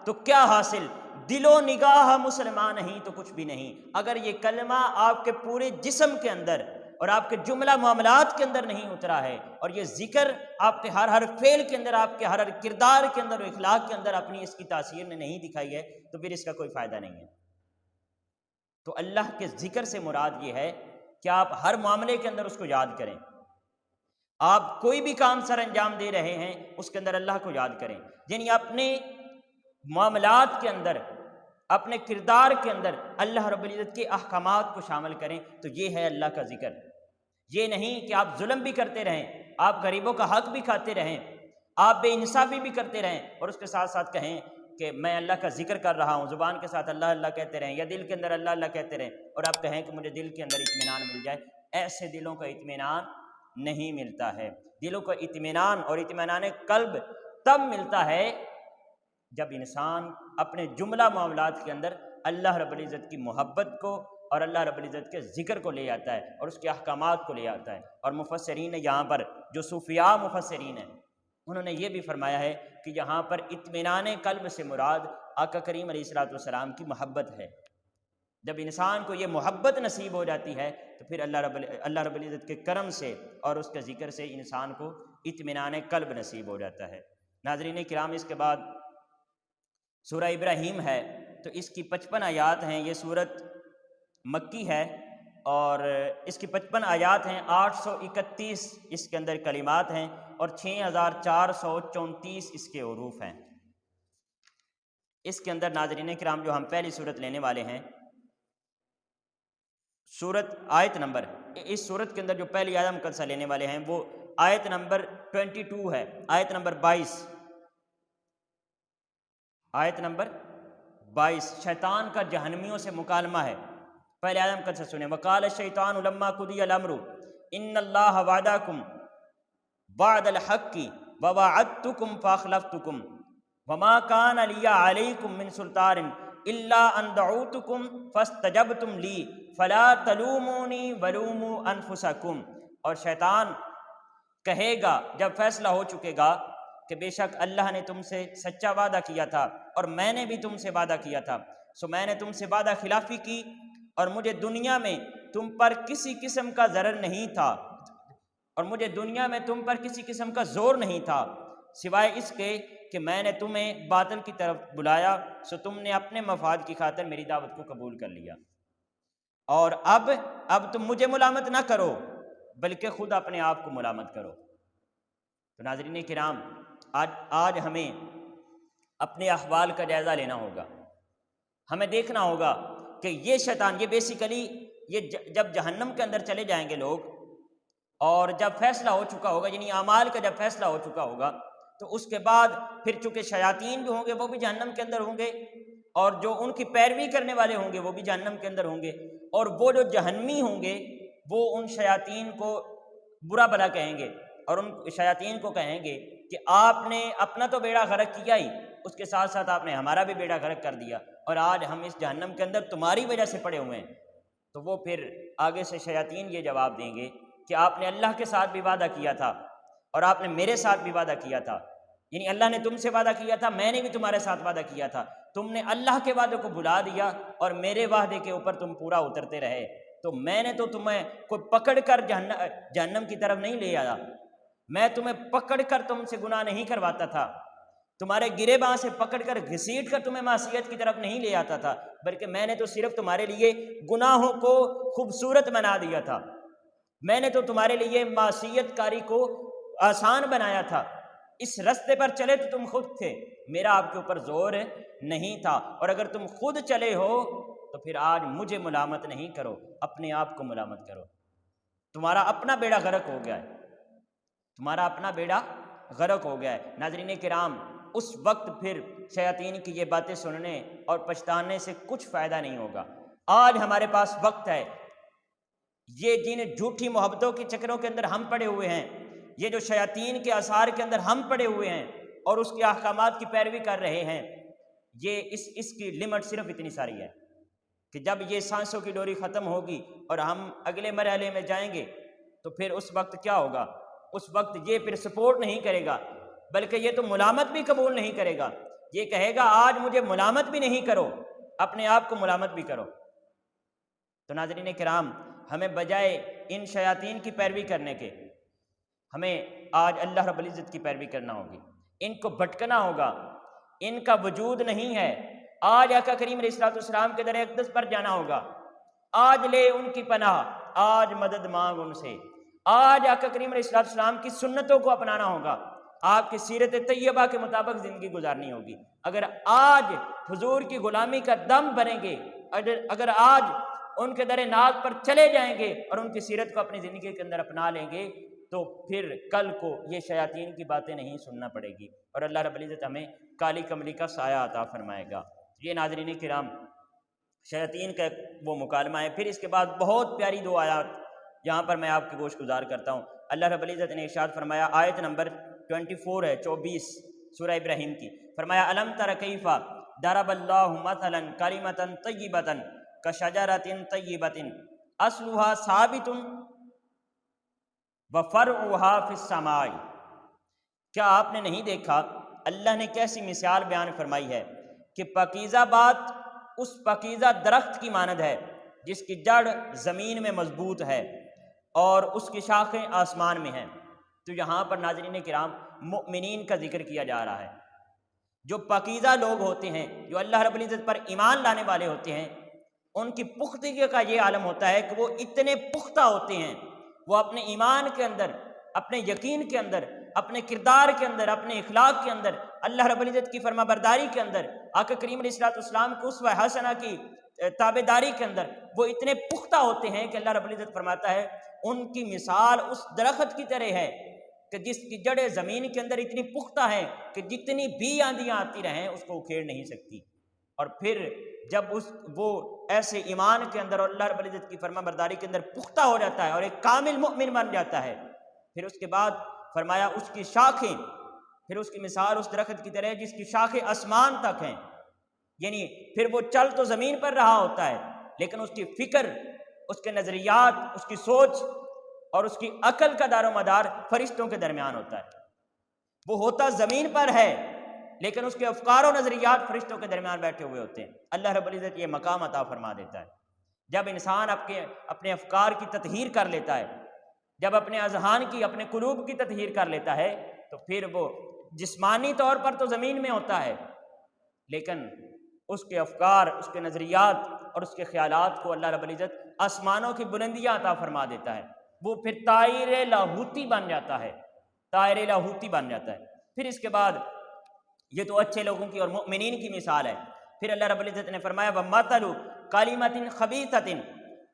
تو کیا حاصل، دل و نگاہ مسلمان نہیں تو کچھ بھی نہیں۔ اگر یہ کلمہ آپ کے پورے جسم کے اندر اور آپ کے جملہ معاملات کے اندر نہیں اترا ہے، اور یہ ذکر آپ کے ہر فعل کے اندر، آپ کے ہر کردار کے اندر اور اخلاق کے اندر اپنی اس کی تاثیر نے نہیں دکھائی ہے، تو پھر اس کا کوئی فائدہ نہیں ہے۔ تو اللہ کے ذکر سے مراد یہ ہے کہ آپ ہر معاملے کے اندر اس کو یاد کریں، آپ کوئی بھی کام سر انجام دے رہے ہیں اس کے اندر اللہ کو یاد کریں، یعنی اپنے معاملات کے اندر، اپنے کردار کے اندر اللہ رب العزت کے احکامات کو شامل کریں، تو یہ ہے اللہ کا ذکر۔ یہ نہیں کہ آپ ظلم بھی کرتے رہیں، آپ غریبوں کا حق بھی کھاتے رہیں، آپ بے انصافی بھی کرتے رہیں، اور اس کے ساتھ ساتھ کہیں کہ میں اللہ کا ذکر کر رہا ہوں، زبان کے ساتھ اللہ اللہ کہتے رہیں، یا دل کے اندر اللہ اللہ کہتے رہیں، اور آپ کہیں کہ مجھے دل کے اندر اطمینان مل جائے۔ ایسے دلوں کا اطمینان نہیں ملتا ہے۔ دلوں کا اطمینان اور اطمینان قلب تب ملتا ہے جب انسان اپنے جملہ معاملات کے اندر اللہ رب العزت کی محبت کو اور اللہ رب العزت کے ذکر کو لے آتا ہے اور اس کے احکامات کو لے آتا ہے۔ اور مفسرین نے یہاں پر جو صوفیاء مفسرین ہیں انہوں نے یہ بھی فرمایا ہے کہ یہاں پر اطمینان قلب سے مراد آقا کریم علیہ الصلوۃ والسلام کی محبت ہے۔ جب انسان کو یہ محبت نصیب ہو جاتی ہے تو پھر اللہ رب العزت کے کرم سے اور اس کے ذکر سے انسان کو اطمینان قلب نصیب ہو جاتا ہے۔ ناظرین کرام، اس کے بعد سورہ ابراہیم ہے، تو اس کی 55 آیات ہیں۔ یہ سورت مکی ہے اور اس کی 55 آیات ہیں، 831 اس کے اندر کلمات ہیں اور 6434 اس کے حروف ہیں۔ اس کے اندر ناظرین کرام جو ہم پہلی سورت لینے والے ہیں، سورت آیت نمبر، اس سورت کے اندر جو پہلی آیت مقدسہ لینے والے ہیں وہ آیت نمبر 22 ہے، آیت نمبر 22، آیت نمبر 22 شیطان کا جہنمیوں سے مکالمہ ہے۔ پہلے آیت مقدسہ سنیں۔ وقال الشیطان لما قضی الامر ان اللہ وعدکم وعد الحق ووعدتکم فاخلفتکم وما کان لی علیکم من سلطان الا ان دعوتکم فاستجبتم لی فلا تلومونی ولوموا انفسکم۔ اور شیطان کہے گا جب فیصلہ ہو چکے گا کہ بے شک اللہ نے تم سے سچا وعدہ کیا تھا اور میں نے بھی تم سے وعدہ کیا تھا، سو میں نے تم سے وعدہ خلافی کی اور مجھے دنیا میں تم پر کسی قسم کا ضرر نہیں تھا، اور مجھے دنیا میں تم پر کسی قسم کا زور نہیں تھا سوائے اس کے کہ میں نے تمہیں باطل کی طرف بلایا، سو تم نے اپنے مفاد کی خاطر میری دعوت کو قبول کر لیا، اور اب تم مجھے ملامت نہ کرو بلکہ خود اپنے آپ کو ملامت کرو۔ تو ناظرین کرام، آج ہمیں اپنے احوال کا جائزہ لینا ہوگا، ہمیں دیکھنا ہوگا کہ یہ شیطان، یہ بیسیکلی یہ جب جہنم کے اندر چلے جائیں گے لوگ اور جب فیصلہ ہو چکا ہوگا، یعنی اعمال کا جب فیصلہ ہو چکا ہوگا، تو اس کے بعد پھر چونکہ شیاطین بھی ہوں گے وہ بھی جہنم کے اندر ہوں گے، اور جو ان کی پیروی کرنے والے ہوں گے وہ بھی جہنم کے اندر ہوں گے، اور وہ جو جہنمی ہوں گے وہ ان شیاطین کو برا بھلا کہیں گے اور ان شیاطین کو کہیں گے کہ آپ نے اپنا تو بیڑا غرق کیا ہی، اس کے ساتھ ساتھ آپ نے ہمارا بھی بیڑا غرق کر دیا، اور آج ہم اس جہنم کے اندر تمہاری وجہ سے پڑے ہوئے ہیں۔ تو وہ پھر آگے سے شیاطین یہ جواب دیں گے کہ آپ نے اللہ کے ساتھ بھی وعدہ کیا تھا اور آپ نے میرے ساتھ بھی وعدہ کیا تھا، یعنی اللہ نے تم سے وعدہ کیا تھا، میں نے بھی تمہارے ساتھ وعدہ کیا تھا، تم نے اللہ کے وعدے کو بھلا دیا اور میرے وعدے کے اوپر تم پورا اترتے رہے، تو میں نے تو تمہیں کوئی پکڑ کر جہنم کی طرف نہیں لے آیا، میں تمہیں پکڑ کر تم سے گناہ نہیں کرواتا تھا، تمہارے گرے باں سے پکڑ کر گھسیٹ کر تمہیں معصیت کی طرف نہیں لے آتا تھا، بلکہ میں نے تو صرف تمہارے لیے گناہوں کو خوبصورت بنا دیا تھا، میں نے تو تمہارے لیے معصیت کاری کو آسان بنایا تھا، اس رستے پر چلے تو تم خود تھے، میرا آپ کے اوپر زور نہیں تھا، اور اگر تم خود چلے ہو تو پھر آج مجھے ملامت نہیں کرو، اپنے آپ کو ملامت کرو، تمہارا اپنا بیڑا غرق ہو گیا ہے، تمہارا اپنا بیڑا غرق ہو گیا ہے۔ ناظرین کرام، اس وقت پھر شیاطین کی یہ باتیں سننے اور پچھتانے سے کچھ فائدہ نہیں ہوگا۔ آج ہمارے پاس وقت ہے، یہ جن جھوٹی محبتوں کے چکروں کے اندر ہم پڑے ہوئے ہیں، یہ جو شیاطین کے آثار کے اندر ہم پڑے ہوئے ہیں اور اس کے احکامات کی پیروی کر رہے ہیں، یہ اس کی لمٹ صرف اتنی ساری ہے کہ جب یہ سانسوں کی ڈوری ختم ہوگی اور ہم اگلے مرحلے میں جائیں گے تو پھر اس وقت کیا ہوگا؟ اس وقت یہ پھر سپورٹ نہیں کرے گا، بلکہ یہ تو ملامت بھی قبول نہیں کرے گا، یہ کہے گا آج مجھے ملامت بھی نہیں کرو، اپنے آپ کو ملامت بھی کرو۔ تو ناظرین کرام، ہمیں بجائے ان شیاطین کی پیروی کرنے کے، ہمیں آج اللہ رب العزت کی پیروی کرنا ہوگی، ان کو بھٹکنا ہوگا، ان کا وجود نہیں ہے۔ آج آقا کریم علیہ السلام کے در اقدس پر جانا ہوگا، آج لے ان کی پناہ، آج مدد مانگ ان سے، آج آقا کریم علیہ السلام کی سنتوں کو اپنانا ہوگا، آپ کی سیرت طیبہ کے مطابق زندگی گزارنی ہوگی۔ اگر آج حضور کی غلامی کا دم بھریں گے، اگر آج ان کے در ناز پر چلے جائیں گے اور ان کی سیرت کو اپنی زندگی کے اندر اپنا لیں گے، تو پھر کل کو یہ شیاطین کی باتیں نہیں سننا پڑے گی، اور اللہ رب العزت ہمیں کالی کملی کا سایہ عطا فرمائے گا۔ یہ ناظرین کرام شیاطین کا وہ مکالمہ ہے۔ پھر اس کے بعد بہت پیاری دو آیات یہاں پر میں آپ کے گوش گزار کرتا ہوں۔ اللہ رب العزت نے ارشاد فرمایا، آیت نمبر 24 ہے، 24 سورہ ابراہیم کی، فرمایا الم تر کیف ضرب اللہ مثلا کلمۃ طیبۃ کشجرۃ طیبۃ اصلها ثابت وفرعها فی السماء۔ کیا آپ نے نہیں دیکھا اللہ نے کیسی مثال بیان فرمائی ہے کہ پاکیزہ بات اس پاکیزہ درخت کی مانند ہے جس کی جڑ زمین میں مضبوط ہے اور اس کی شاخیں آسمان میں ہیں۔ تو یہاں پر ناظرین کرام مؤمنین کا ذکر کیا جا رہا ہے۔ جو پاکیزہ لوگ ہوتے ہیں، جو اللہ رب العزت پر ایمان لانے والے ہوتے ہیں، ان کی پختگی کا یہ عالم ہوتا ہے کہ وہ اتنے پختہ ہوتے ہیں، وہ اپنے ایمان کے اندر، اپنے یقین کے اندر، اپنے کردار کے اندر، اپنے اخلاق کے اندر، اللہ رب العزت کی فرما برداری کے اندر، آقا کریم علیہ السلام کی اسوہ حسنہ کی تابع داری کے اندر وہ اتنے پختہ ہوتے ہیں کہ اللہ رب العزت فرماتا ہے ان کی مثال اس درخت کی طرح ہے کہ جس کی جڑیں زمین کے اندر اتنی پختہ ہیں کہ جتنی بھی آندیاں آتی رہیں اس کو اکھیڑ نہیں سکتی۔ اور پھر جب وہ ایسے ایمان کے اندر اور اللہ رب العزت کی فرما برداری کے اندر پختہ ہو جاتا ہے اور ایک کامل مؤمن بن جاتا ہے، پھر اس کے بعد فرمایا اس کی شاخیں، پھر اس کی مثال اس درخت کی طرح جس کی شاخیں آسمان تک ہیں، یعنی پھر وہ چل تو زمین پر رہا ہوتا ہے لیکن اس کی فکر، اس کے نظریات، اس کی سوچ اور اس کی عقل کا دار و مدار فرشتوں کے درمیان ہوتا ہے۔ وہ ہوتا زمین پر ہے لیکن اس کے افکار و نظریات فرشتوں کے درمیان بیٹھے ہوئے ہوتے ہیں۔ اللہ رب العزت یہ مقام عطا فرما دیتا ہے۔ جب انسان اپنے افکار کی تطہیر کر لیتا ہے، جب اپنے اذہان کی، اپنے قلوب کی تطہیر کر لیتا ہے، تو پھر وہ جسمانی طور پر تو زمین میں ہوتا ہے لیکن اس کے افکار، اس کے نظریات اور اس کے خیالات کو اللہ رب العزت آسمانوں کی بلندیاں عطا فرما دیتا ہے۔ وہ پھر طائر لاہوتی بن جاتا ہے، طائر لاہوتی بن جاتا ہے۔ پھر اس کے بعد یہ تو اچھے لوگوں کی اور مؤمنین کی مثال ہے۔ پھر اللہ رب العزت نے فرمایا وَمَثَلُ كَلِمَةٍ خَبِيثَةٍ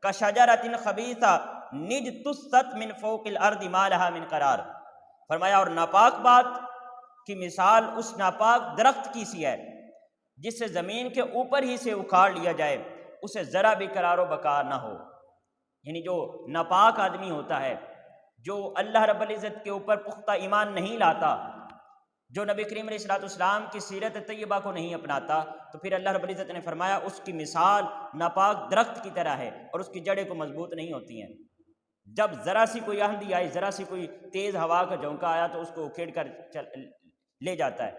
كَشَجَرَةٍ خَبِيثَةٍ نِجْتُثَّتْ مِنْ فَوْقِ الْأَرْضِ مَا لَهَا مِنْ قَرَارٍ۔ فرمایا اور ناپاک بات کی مثال اس ناپاک درخت کی سی ہے جس سے زمین کے اوپر ہی سے اکھاڑ لیا جائے، اسے ذرا بھی قرار و بقا نہ ہو۔ یعنی جو ناپاک آدمی ہوتا ہے، جو اللہ رب العزت کے اوپر پختہ ایمان نہیں لاتا، جو نبی کریم علیہ السلام کی سیرت طیبہ کو نہیں اپناتا، تو پھر اللہ رب العزت نے فرمایا اس کی مثال ناپاک درخت کی طرح ہے اور اس کی جڑیں کو مضبوط نہیں ہوتی ہیں۔ جب ذرا سی کوئی آندھی آئی، ذرا سی کوئی تیز ہوا کا جھونکا آیا تو اس کو اکھیڑ کر لے جاتا ہے۔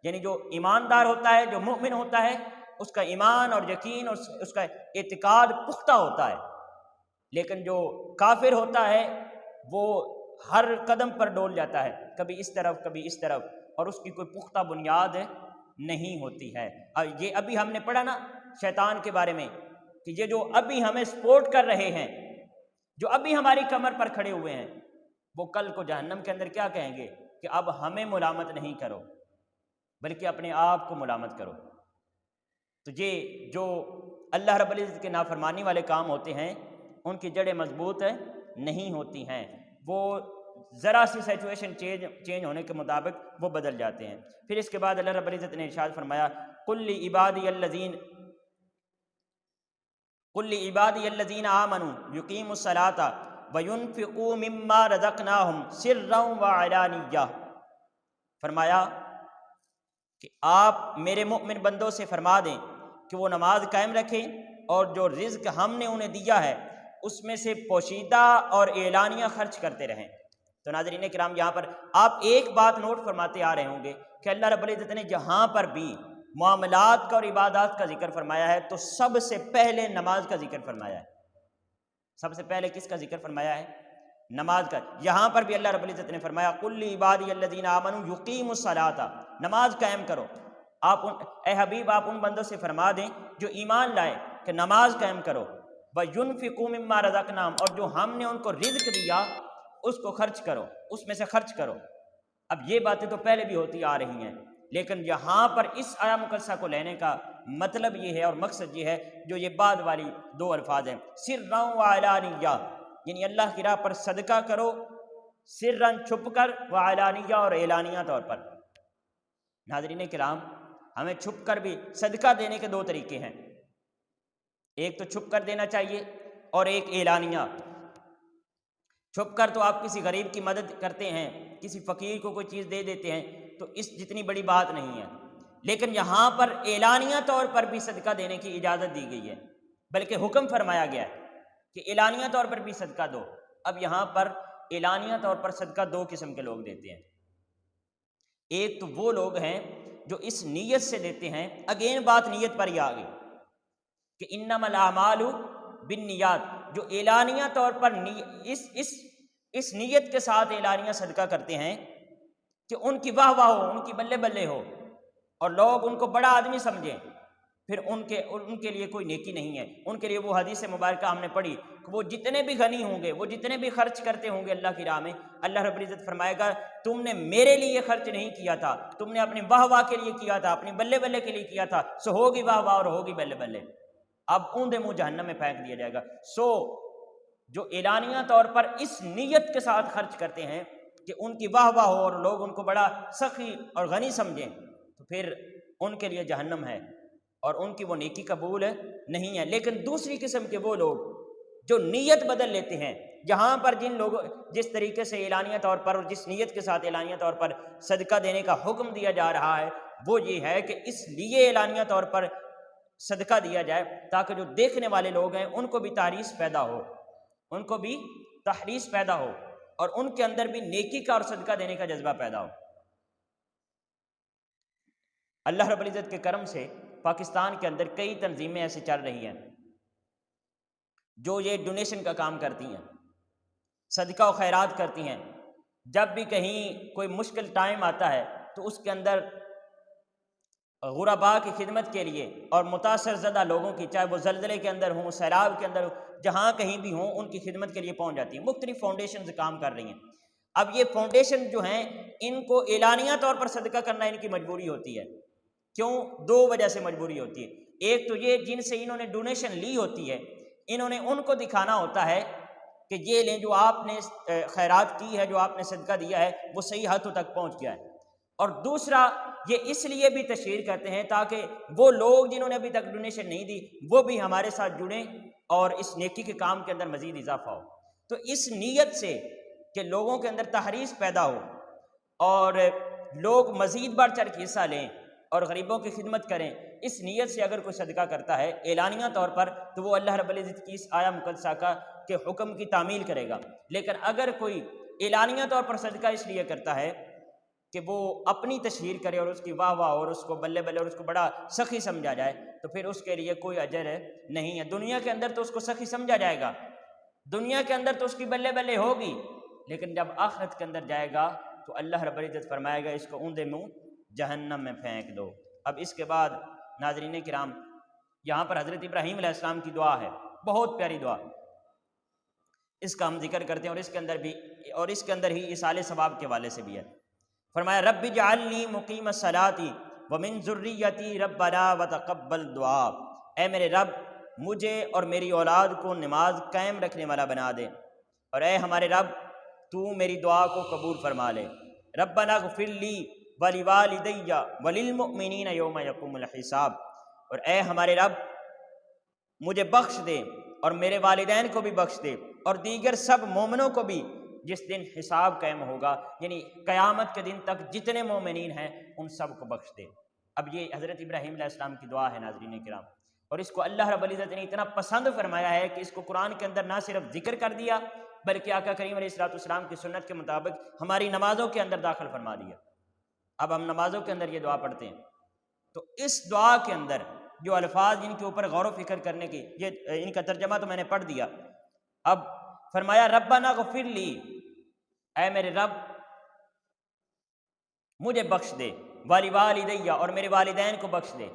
یعنی جو ایماندار ہوتا ہے، جو مؤمن ہوتا ہے، اس کا ایمان اور یقین اور اس کا اعتقاد پختہ ہوتا ہے، لیکن جو کافر ہوتا ہے وہ ہر قدم پر ڈول جاتا ہے، کبھی اس طرف کبھی اس طرف، اور اس کی کوئی پختہ بنیاد نہیں ہوتی ہے۔ یہ ابھی ہم نے پڑھا نا شیطان کے بارے میں کہ یہ جو ابھی ہمیں سپورٹ کر رہے ہیں، جو ابھی ہماری کمر پر کھڑے ہوئے ہیں، وہ کل کو جہنم کے اندر کیا کہیں گے کہ اب ہمیں ملامت نہیں کرو بلکہ اپنے آپ کو ملامت کرو۔ تو یہ جو اللہ رب العزت کے نافرمانی والے کام ہوتے ہیں ان کی جڑیں مضبوط نہیں ہوتی ہیں، وہ ذرا سی سچویشن چینج ہونے کے مطابق وہ بدل جاتے ہیں۔ پھر اس کے بعد اللہ رب العزت نے ارشاد فرمایا قُل لِعِبَادِيَ الَّذِينَ آمَنُوا يُقِيمُوا الصَّلَاةَ وَيُنْفِقُوا مِمَّا رَزَقْنَاهُمْ سِرًّا وَعَلَانِيَّةً۔ فرمایا کہ آپ میرے مؤمن بندوں سے فرما دیں کہ وہ نماز قائم رکھیں اور جو رزق ہم نے انہیں دیا ہے اس میں سے پوشیدہ اور اعلانیہ خرچ کرتے رہیں۔ تو ناظرین کرام یہاں پر آپ ایک بات نوٹ فرماتے آ رہے ہوں گے کہ اللہ رب العزت نے جہاں پر بھی معاملات کا اور عبادات کا ذکر فرمایا ہے تو سب سے پہلے نماز کا ذکر فرمایا ہے، سب سے پہلے کس کا ذکر فرمایا ہے؟ نماز کا۔ یہاں پر بھی اللہ رب العزت نے فرمایا قل عبادی الذین آمنوا یقیموا الصلاۃ، نماز قائم کرو۔ اے حبیب آپ ان بندوں سے فرما دیں جو ایمان لائے کہ نماز قائم کرو، وَيُنْفِقُوا مِمَّا رَزَقْنَاهُمْ، اور جو ہم نے ان کو رزق دیا اس کو خرچ کرو، اس میں سے خرچ کرو۔ اب یہ باتیں تو پہلے بھی ہوتی آ رہی ہیں، لیکن یہاں پر اس آیا مقدسہ کو لینے کا مطلب یہ ہے اور مقصد یہ ہے جو یہ بعد والی دو الفاظ ہیں، سرًّا وعلانیہ، یعنی اللہ کی راہ پر صدقہ کرو سرًّا چھپ کر، وعلانیہ اور اعلانیہ طور پر۔ ناظرین کرام، ہمیں چھپ کر بھی صدقہ دینے کے دو طریقے ہیں، ایک تو چھپ کر دینا چاہیے اور ایک اعلانیہ۔ چھپ کر تو آپ کسی غریب کی مدد کرتے ہیں، کسی فقیر کو کوئی چیز دے دیتے ہیں، تو اس جتنی بڑی بات نہیں ہے، لیکن یہاں پر اعلانیہ طور پر بھی صدقہ دینے کی اجازت دی گئی ہے، بلکہ حکم فرمایا گیا ہے کہ اعلانیہ طور پر بھی صدقہ دو۔ اب یہاں پر اعلانیہ طور پر صدقہ دو قسم کے لوگ دیتے ہیں، ایک تو وہ لوگ ہیں جو اس نیت سے دیتے ہیں، اگین بات نیت پر ہی آ گئی کہ انما الاعمال بالنیات، جو اعلانیہ طور پر اس نیت کے ساتھ اعلانیہ صدقہ کرتے ہیں کہ ان کی واہ واہ ہو، ان کی بلے بلے ہو اور لوگ ان کو بڑا آدمی سمجھیں، پھر ان کے لیے کوئی نیکی نہیں ہے۔ ان کے لیے وہ حدیث مبارکہ ہم نے پڑھی کہ وہ جتنے بھی غنی ہوں گے، وہ جتنے بھی خرچ کرتے ہوں گے اللہ کی راہ میں، اللہ رب العزت فرمائے گا تم نے میرے لیے خرچ نہیں کیا تھا، تم نے اپنی واہ واہ کے لیے کیا تھا، اپنی بلے بلے کے لیے کیا تھا، سو ہوگی واہ واہ اور ہوگی بلے بلے، اب اوندے منہ جہنم میں پھینک دیا جائے گا۔ سو جو اعلانیہ طور پر اس نیت کے ساتھ خرچ کرتے ہیں کہ ان کی واہ واہ ہو اور لوگ ان کو بڑا سخی اور غنی سمجھیں، تو پھر ان کے لیے جہنم ہے اور ان کی وہ نیکی قبول نہیں ہے۔ لیکن دوسری قسم کے وہ لوگ جو نیت بدل لیتے ہیں، یہاں پر جس طریقے سے اعلانیہ طور پر اور جس نیت کے ساتھ اعلانیہ طور پر صدقہ دینے کا حکم دیا جا رہا ہے وہ یہ ہے کہ اس لیے اعلانیہ طور پر صدقہ دیا جائے تاکہ جو دیکھنے والے لوگ ہیں ان کو بھی تحریص پیدا ہو، ان کو بھی تحریص پیدا ہو اور ان کے اندر بھی نیکی کا اور صدقہ دینے کا جذبہ پیدا ہو۔ اللہ رب العزت کے کرم سے پاکستان کے اندر کئی تنظیمیں ایسے چل رہی ہیں جو یہ ڈونیشن کا کام کرتی ہیں، صدقہ و خیرات کرتی ہیں۔ جب بھی کہیں کوئی مشکل ٹائم آتا ہے تو اس کے اندر غرباء کی خدمت کے لیے اور متاثر زدہ لوگوں کی، چاہے وہ زلزلے کے اندر ہوں، سیلاب کے اندر ہوں، جہاں کہیں بھی ہوں، ان کی خدمت کے لیے پہنچ جاتی ہیں۔ مختلف فاؤنڈیشنز کام کر رہی ہیں۔ اب یہ فاؤنڈیشن جو ہیں ان کو اعلانیہ طور پر صدقہ کرنا ان کی مجبوری ہوتی ہے۔ کیوں؟ دو وجہ سے مجبوری ہوتی ہے۔ ایک تو یہ جن سے انہوں نے ڈونیشن لی ہوتی ہے، انہوں نے ان کو دکھانا ہوتا ہے کہ یہ لیں جو آپ نے خیرات کی ہے، جو آپ نے صدقہ دیا ہے وہ صحیح ہاتھوں تک پہنچ گیا ہے۔ اور دوسرا یہ اس لیے بھی تشہیر کرتے ہیں تاکہ وہ لوگ جنہوں نے ابھی تک ڈونیشن نہیں دی وہ بھی ہمارے ساتھ جڑیں اور اس نیکی کے کام کے اندر مزید اضافہ ہو۔ تو اس نیت سے کہ لوگوں کے اندر تحریص پیدا ہو اور لوگ مزید بڑھ چڑھ کے حصہ لیں اور غریبوں کی خدمت کریں، اس نیت سے اگر کوئی صدقہ کرتا ہے اعلانیہ طور پر تو وہ اللہ رب العزت کی اس آیا مقدسہ کے حکم کی تعمیل کرے گا۔ لیکن اگر کوئی اعلانیہ طور پر صدقہ اس لیے کرتا ہے کہ وہ اپنی تشہیر کرے اور اس کی واہ واہ اور اس کو بلے بلے اور اس کو بڑا سخی سمجھا جائے تو پھر اس کے لیے کوئی اجر نہیں ہے۔ دنیا کے اندر تو اس کو سخی سمجھا جائے گا، دنیا کے اندر تو اس کی بلے بلے ہوگی، لیکن جب آخرت کے اندر جائے گا تو اللہ رب العزت فرمائے گا اس کو اوندے منہ جہنم میں پھینک دو۔ اب اس کے بعد ناظرین کرام یہاں پر حضرت ابراہیم علیہ السلام کی دعا ہے، بہت پیاری دعا، اس کا ہم ذکر کرتے ہیں اور اس کے اندر ہی ایصال ثواب کے حوالے سے بھی ہے۔ فرمایا رب اجعلنی مقیم الصلاۃ ومن ذریتی ربنا وتقبل دعا، اے میرے رب مجھے اور میری اولاد کو نماز قائم رکھنے والا بنا دے، اور اے ہمارے رب تو میری دعا کو قبول فرما لے۔ ربنا اغفر لی ولوالدی وللمؤمنین یوم یقوم الحساب، اور اے ہمارے رب مجھے بخش دے اور میرے والدین کو بھی بخش دے اور دیگر سب مومنوں کو بھی جس دن حساب قائم ہوگا، یعنی قیامت کے دن تک جتنے مومنین ہیں ان سب کو بخش دے۔ اب یہ حضرت ابراہیم علیہ السلام کی دعا ہے ناظرین کرام، اور اس کو اللہ رب العزت نے اتنا پسند فرمایا ہے کہ اس کو قرآن کے اندر نہ صرف ذکر کر دیا بلکہ آقا کریم علیہ الصلوۃ والسلام کی سنت کے مطابق ہماری نمازوں کے اندر داخل فرما دیا۔ اب ہم نمازوں کے اندر یہ دعا پڑھتے ہیں تو اس دعا کے اندر جو الفاظ جن کے اوپر غور و فکر کرنے کی، یہ ان کا ترجمہ تو میں نے پڑھ دیا، اب فرمایا ربنا غفر لی، اے میرے رب مجھے بخش دے، والی والدیہ اور میرے والدین کو بخش دے،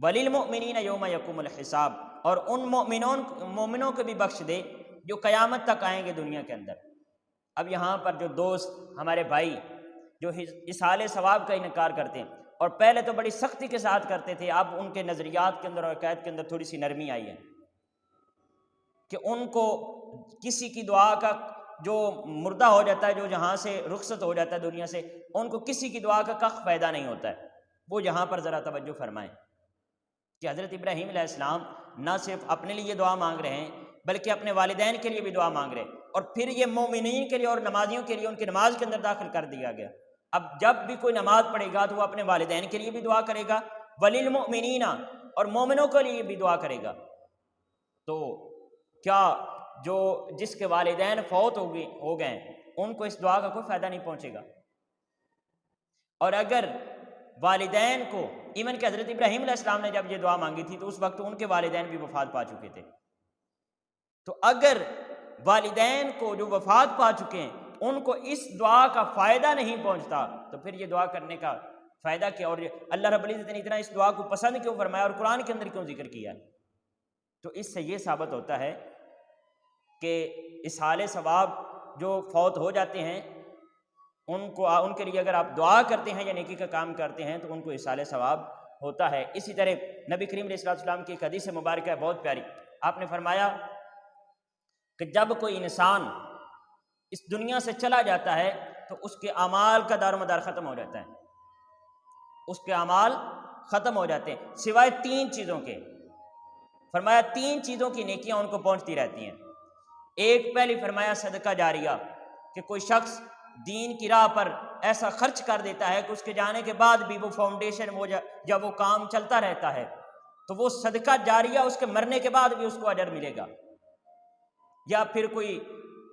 وللمؤمنین یوم یقوم الحساب اور ان مومنوں کو بھی بخش دے جو قیامت تک آئیں گے دنیا کے اندر۔ اب یہاں پر جو دوست ہمارے بھائی جو اصحال ثواب کا انکار کرتے ہیں اور پہلے تو بڑی سختی کے ساتھ کرتے تھے، اب ان کے نظریات کے اندر اور عقائد کے اندر تھوڑی سی نرمی آئی ہے کہ ان کو کسی کی دعا کا جو مردہ ہو جاتا ہے، جو جہاں سے رخصت ہو جاتا ہے دنیا سے، ان کو کسی کی دعا کا کخ فائدہ نہیں ہوتا ہے۔ وہ یہاں پر ذرا توجہ فرمائیں کہ حضرت ابراہیم علیہ السلام نہ صرف اپنے لیے دعا مانگ رہے ہیں بلکہ اپنے والدین کے لیے بھی دعا مانگ رہے ہیں، اور پھر یہ مومنین کے لیے اور نمازیوں کے لیے ان کی نماز کے اندر داخل کر دیا گیا۔ اب جب بھی کوئی نماز پڑھے گا تو وہ اپنے والدین کے لیے بھی دعا کرے گا، وللمؤمنین اور مومنوں کے لیے بھی دعا کرے گا۔ تو کیا جو جس کے والدین فوت ہو گئے ان کو اس دعا کا کوئی فائدہ نہیں پہنچے گا؟ اور اگر والدین کو ایون کہ حضرت ابراہیم علیہ السلام نے جب یہ دعا مانگی تھی تو اس وقت ان کے والدین بھی وفات پا چکے تھے، تو اگر والدین کو جو وفات پا چکے ہیں ان کو اس دعا کا فائدہ نہیں پہنچتا تو پھر یہ دعا کرنے کا فائدہ کیا؟ اور اللہ رب العزت نے اتنا اس دعا کو پسند کیوں فرمایا اور قرآن کے اندر کیوں ذکر کیا؟ تو اس سے یہ ثابت ہوتا ہے کہ اصحال ثواب جو فوت ہو جاتے ہیں ان کے لیے اگر آپ دعا کرتے ہیں یا نیکی کا کام کرتے ہیں تو ان کو اصحال ثواب ہوتا ہے۔ اسی طرح نبی کریم علیہ السلام کی ایک حدیث مبارکہ ہے بہت پیاری، آپ نے فرمایا کہ جب کوئی انسان اس دنیا سے چلا جاتا ہے تو اس کے اعمال کا دار و مدار ختم ہو جاتا ہے، اس کے اعمال ختم ہو جاتے ہیں سوائے 3 چیزوں کے۔ فرمایا 3 چیزوں کی نیکیاں ان کو پہنچتی رہتی ہیں۔ ایک پہلی فرمایا صدقہ جاریہ، کہ کوئی شخص دین کی راہ پر ایسا خرچ کر دیتا ہے کہ اس کے جانے کے بعد بھی وہ فاؤنڈیشن جب وہ کام چلتا رہتا ہے تو وہ صدقہ جاریہ اس کے مرنے کے بعد بھی اس کو اجر ملے گا۔ یا پھر کوئی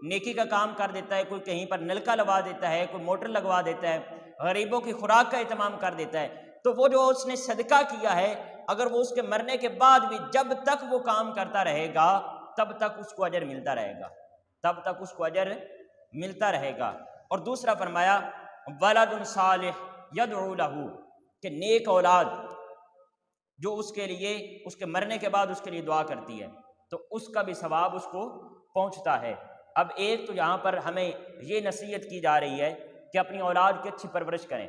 نیکی کا کام کر دیتا ہے، کوئی کہیں پر نلکا لگوا دیتا ہے، کوئی موٹر لگوا دیتا ہے، غریبوں کی خوراک کا اہتمام کر دیتا ہے، تو وہ جو اس نے صدقہ کیا ہے اگر وہ اس کے مرنے کے بعد بھی جب تک وہ کام کرتا رہے گا تب تک اس کو اجر ملتا رہے گا، تب تک اس کو اجر ملتا رہے گا۔ اور دوسرا فرمایا ولد صالح یدعو لہ، کہ نیک اولاد جو اس کے لیے اس کے مرنے کے بعد اس کے لیے دعا کرتی ہے تو اس کا بھی ثواب اس کو پہنچتا ہے۔ اب ایک تو یہاں پر ہمیں یہ نصیحت کی جا رہی ہے کہ اپنی اولاد کی اچھی پرورش کریں،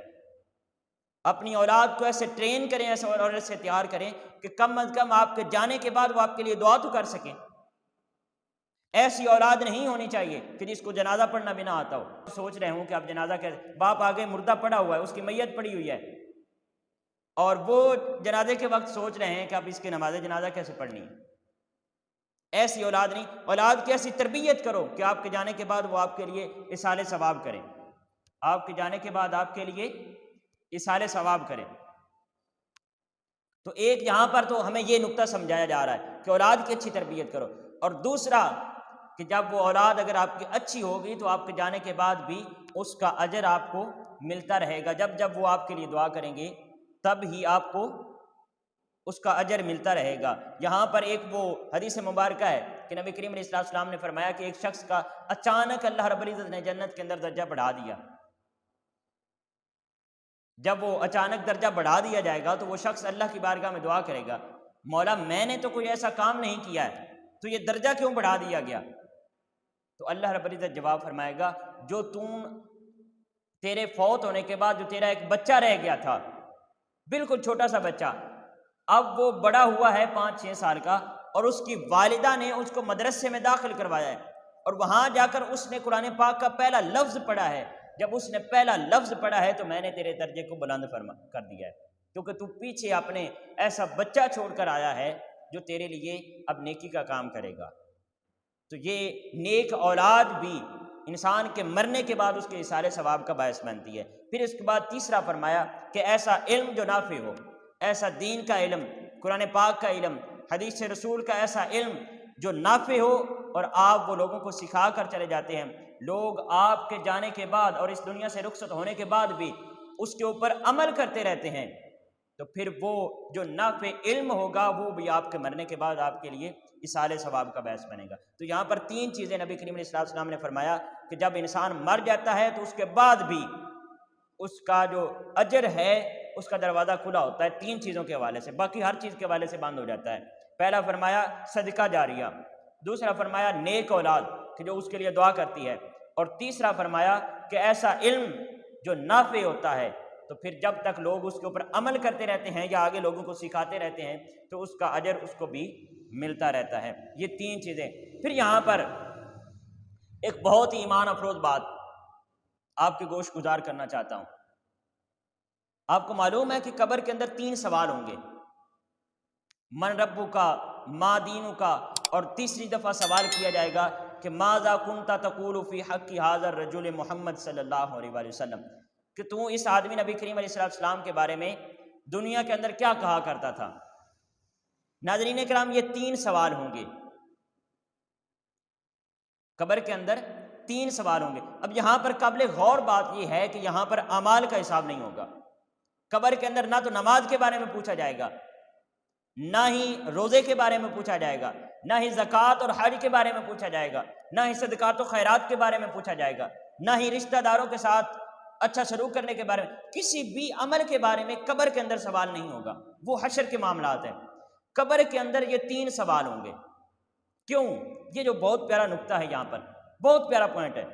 اپنی اولاد کو ایسے ٹرین کریں، ایسے اور ایسے تیار کریں کہ کم از کم آپ کے جانے کے بعد وہ آپ کے لیے دعا تو کر سکیں۔ ایسی اولاد نہیں ہونی چاہیے کہ جس کو جنازہ پڑھنا بھی نہ آتا ہو۔ سوچ رہے ہوں کہ آپ جنازہ کیسے، باپ آگے مردہ پڑا ہوا ہے، اس کی میت پڑی ہوئی ہے، اور وہ جنازے کے وقت سوچ رہے ہیں کہ آپ اس کے نماز جنازہ کیسے پڑھنی ہے۔ ایسی اولاد نہیں، اولاد کی ایسی تربیت کرو کہ آپ کے جانے کے بعد وہ آپ کے لیے اصحال ثواب کریں، آپ کے جانے کے بعد آپ کے لیے اصحال ثواب کریں۔ تو ایک یہاں پر تو ہمیں یہ نقطہ سمجھایا جا رہا ہے کہ اولاد کی اچھی تربیت کرو، اور دوسرا کہ جب وہ اولاد اگر آپ کی اچھی ہوگی تو آپ کے جانے کے بعد بھی اس کا اجر آپ کو ملتا رہے گا، جب جب وہ آپ کے لیے دعا کریں گے تب ہی آپ کو اس کا اجر ملتا رہے گا۔ یہاں پر ایک وہ حدیث مبارکہ ہے کہ نبی کریم علیہ السلام نے فرمایا کہ ایک شخص کا اچانک اللہ رب العزت نے جنت کے اندر درجہ بڑھا دیا۔ جب وہ اچانک درجہ بڑھا دیا جائے گا تو وہ شخص اللہ کی بارگاہ میں دعا کرے گا، مولا میں نے تو کوئی ایسا کام نہیں کیا ہے تو یہ درجہ کیوں بڑھا دیا گیا؟ تو اللہ رب العزت جواب فرمائے گا جو تیرے فوت ہونے کے بعد جو تیرا ایک بچہ رہ گیا تھا، بالکل چھوٹا سا بچہ، اب وہ بڑا ہوا ہے 5-6 سال کا، اور اس کی والدہ نے اس کو مدرسے میں داخل کروایا ہے، اور وہاں جا کر اس نے قرآن پاک کا پہلا لفظ پڑھا ہے۔ جب اس نے پہلا لفظ پڑھا ہے تو میں نے تیرے درجے کو بلند کر دیا ہے، کیونکہ تو پیچھے اپنے ایسا بچہ چھوڑ کر آیا ہے جو تیرے لیے اب نیکی کا کام کرے گا۔ تو یہ نیک اولاد بھی انسان کے مرنے کے بعد اس کے اصحال ثواب کا باعث بنتی ہے۔ پھر اس کے بعد تیسرا فرمایا کہ ایسا علم جو نافع ہو، ایسا دین کا علم، قرآن پاک کا علم، حدیث رسول کا ایسا علم جو نافع ہو، اور آپ وہ لوگوں کو سکھا کر چلے جاتے ہیں، لوگ آپ کے جانے کے بعد اور اس دنیا سے رخصت ہونے کے بعد بھی اس کے اوپر عمل کرتے رہتے ہیں، تو پھر وہ جو نافع علم ہوگا وہ بھی آپ کے مرنے کے بعد آپ کے لیے اصال ثواب کا باعث بنے گا۔ تو یہاں پر 3 چیزیں نبی کریم علیہ السلام نے فرمایا کہ جب انسان مر جاتا ہے تو اس کے بعد بھی اس کا جو اجر ہے اس کا دروازہ کھلا ہوتا ہے 3 چیزوں کے حوالے سے، باقی ہر چیز کے حوالے سے بند ہو جاتا ہے۔ پہلا فرمایا صدقہ جاریہ، دوسرا فرمایا نیک اولاد کہ جو اس کے لیے دعا کرتی ہے، اور تیسرا فرمایا کہ ایسا علم جو نافع ہوتا ہے، تو پھر جب تک لوگ اس کے اوپر عمل کرتے رہتے ہیں یا آگے لوگوں کو سکھاتے رہتے ہیں تو اس کا اجر اس کو بھی ملتا رہتا ہے۔ یہ 3 چیزیں۔ پھر یہاں پر ایک بہت ہی ایمان افروز بات آپ کے گوش گزار کرنا چاہتا ہوں۔ آپ کو معلوم ہے کہ قبر کے اندر 3 سوال ہوں گے، من ربو کا، ما دینو کا، اور تیسری دفعہ سوال کیا جائے گا کہ ماذا کنت تقول فی حق ھذا الرجل محمد صلی اللہ علیہ وآلہ وسلم، کہ تو اس آدمی نبی کریم علیہ السلام کے بارے میں دنیا کے اندر کیا کہا کرتا تھا۔ ناظرین کرام، یہ 3 سوال ہوں گے قبر کے اندر، 3 سوال ہوں گے۔ اب یہاں پر قابل غور بات یہ ہے کہ یہاں پر اعمال کا حساب نہیں ہوگا۔ قبر کے اندر نہ تو نماز کے بارے میں پوچھا جائے گا، نہ ہی روزے کے بارے میں پوچھا جائے گا، نہ ہی زکوٰۃ اور حج کے بارے میں پوچھا جائے گا، نہ ہی صدقات و خیرات کے بارے میں پوچھا جائے گا، نہ ہی رشتہ داروں کے ساتھ اچھا سلوک کرنے کے بارے میں، کسی بھی عمل کے بارے میں قبر کے اندر سوال نہیں ہوگا۔ وہ حشر کے معاملات ہیں۔ قبر کے اندر یہ 3 سوال ہوں گے۔ کیوں؟ یہ جو بہت پیارا نقطہ ہے، یہاں پر بہت پیارا پوائنٹ ہے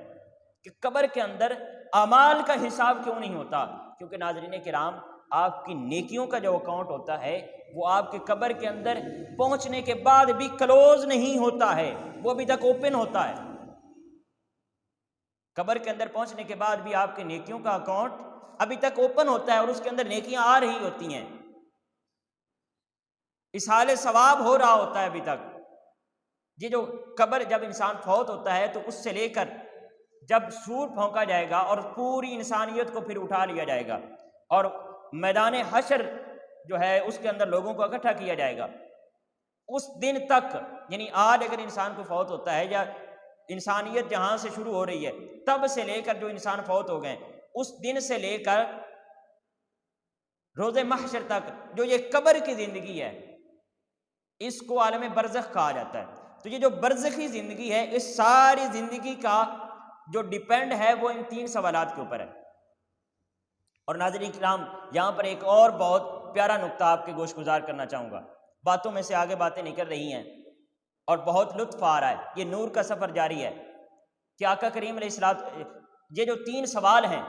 کہ قبر کے اندر اعمال کا حساب کیوں نہیں ہوتا؟ کیونکہ ناظرین کرام، آپ کی نیکیوں کا جو اکاؤنٹ ہوتا ہے وہ آپ کے قبر کے اندر پہنچنے کے بعد بھی کلوز نہیں ہوتا ہے، وہ ابھی تک اوپن ہوتا ہے۔ قبر کے اندر پہنچنے کے بعد بھی آپ کے نیکیوں کا اکاؤنٹ ابھی تک اوپن ہوتا ہے اور اس کے اندر نیکیاں آ رہی ہوتی ہیں، اصحال ثواب ہو رہا ہوتا ہے ابھی تک۔ یہ جو قبر جب انسان فوت ہوتا ہے تو اس سے لے کر جب سور پھونکا جائے گا اور پوری انسانیت کو پھر اٹھا لیا جائے گا اور میدان حشر جو ہے اس کے اندر لوگوں کو اکٹھا کیا جائے گا، اس دن تک، یعنی آج اگر انسان کو فوت ہوتا ہے یا انسانیت جہاں سے شروع ہو رہی ہے تب سے لے کر جو انسان فوت ہو گئے، اس دن سے لے کر روز محشر تک جو یہ قبر کی زندگی ہے اس کو عالم برزخ کہا جاتا ہے۔ تو یہ جو برزخی زندگی ہے، اس ساری زندگی کا جو ڈیپینڈ ہے وہ ان 3 سوالات کے اوپر ہے۔ اور ناظرین کرام، یہاں پر ایک اور بہت پیارا نقطہ آپ کے گوش گزار کرنا چاہوں گا۔ باتوں میں سے آگے باتیں نکل رہی ہیں اور بہت لطف آ رہا ہے، یہ نور کا سفر جاری ہے کہ آقا کریم علیہ السلام، یہ جو 3 سوال ہیں،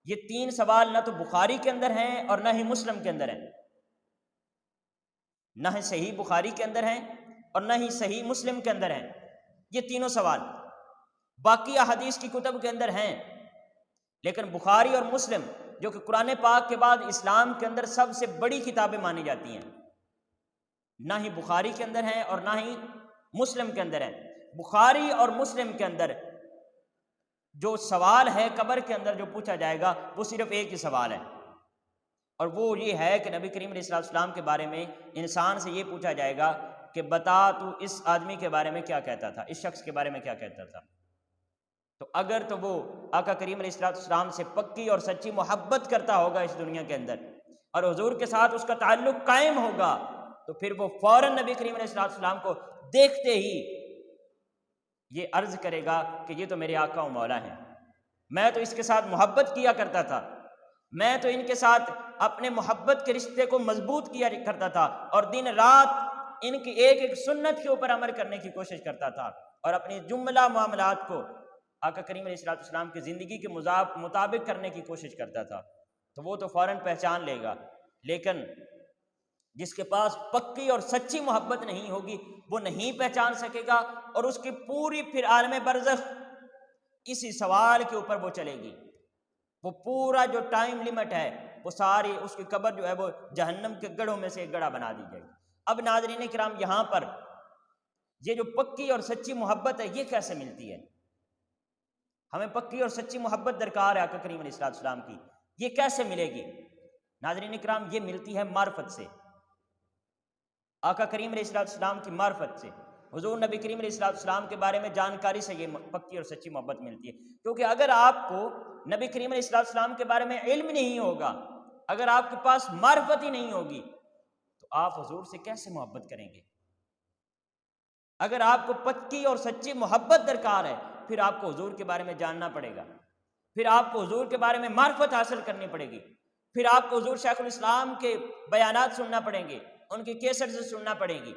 یہ 3 سوال نہ تو بخاری کے اندر ہیں اور نہ ہی مسلم کے اندر ہیں، نہ ہی صحیح بخاری کے اندر ہیں اور نہ ہی صحیح مسلم کے اندر ہیں۔ یہ تینوں سوال باقی احادیث کی کتب کے اندر ہیں، لیکن بخاری اور مسلم جو کہ قرآن پاک کے بعد اسلام کے اندر سب سے بڑی کتابیں مانی جاتی ہیں، نہ ہی بخاری کے اندر ہیں اور نہ ہی مسلم کے اندر ہیں۔ بخاری اور مسلم کے اندر جو سوال ہے قبر کے اندر جو پوچھا جائے گا وہ صرف ایک ہی سوال ہے، اور وہ یہ ہے کہ نبی کریم علیہ السلام کے بارے میں انسان سے یہ پوچھا جائے گا کہ بتا تو اس آدمی کے بارے میں کیا کہتا تھا، اس شخص کے بارے میں کیا کہتا تھا۔ تو اگر تو وہ آقا کریم علیہ السلام سے پکی اور سچی محبت کرتا ہوگا اس دنیا کے اندر اور حضور کے ساتھ اس کا تعلق قائم ہوگا، تو پھر وہ فوراً نبی کریم علیہ السلام کو دیکھتے ہی یہ عرض کرے گا کہ یہ تو میرے آقا و مولا ہیں، میں تو اس کے ساتھ محبت کیا کرتا تھا، میں تو ان کے ساتھ اپنے محبت کے رشتے کو مضبوط کیا کرتا تھا اور دن رات ان کی ایک ایک سنت کے اوپر عمل کرنے کی کوشش کرتا تھا اور اپنی جملہ معاملات کو آقا کریم علیہ السلام کی زندگی کے مطابق کرنے کی کوشش کرتا تھا، تو وہ تو فوراً پہچان لے گا۔ لیکن جس کے پاس پکی اور سچی محبت نہیں ہوگی وہ نہیں پہچان سکے گا، اور اس کی پوری پھر عالم برزخ اسی سوال کے اوپر وہ چلے گی، وہ پورا جو ٹائم لیمٹ ہے وہ ساری اس کی قبر جو ہے وہ جہنم کے گڑھوں میں سے ایک گڑھا بنا دی جائے گی۔ اب ناظرین کرام، یہاں پر یہ جو پکی اور سچی محبت ہے یہ کیسے ملتی ہے؟ ہمیں پکی اور سچی محبت درکار ہے آقا کریم علیہ السلام کی، یہ کیسے ملے گی؟ ناظرین کرام، یہ ملتی ہے معرفت سے، آقا کریم علیہ السلام کی معرفت سے، حضور نبی کریم علیہ السلام کے بارے میں جانکاری سے یہ پکی اور سچی محبت ملتی ہے۔ کیونکہ اگر آپ کو نبی کریم علیہ السلام کے بارے میں علم نہیں ہوگا، اگر آپ کے پاس معرفت ہی نہیں ہوگی، تو آپ حضور سے کیسے محبت کریں گے؟ اگر آپ کو پکی اور سچی محبت درکار ہے، پھر آپ کو حضور کے بارے میں جاننا پڑے گا، پھر آپ کو حضور کے بارے میں معرفت حاصل کرنی پڑے گی، پھر آپ کو حضور شیخ الاسلام کے بیانات سننا پڑیں گے، ان کی کیسٹ سے سننا پڑے گی،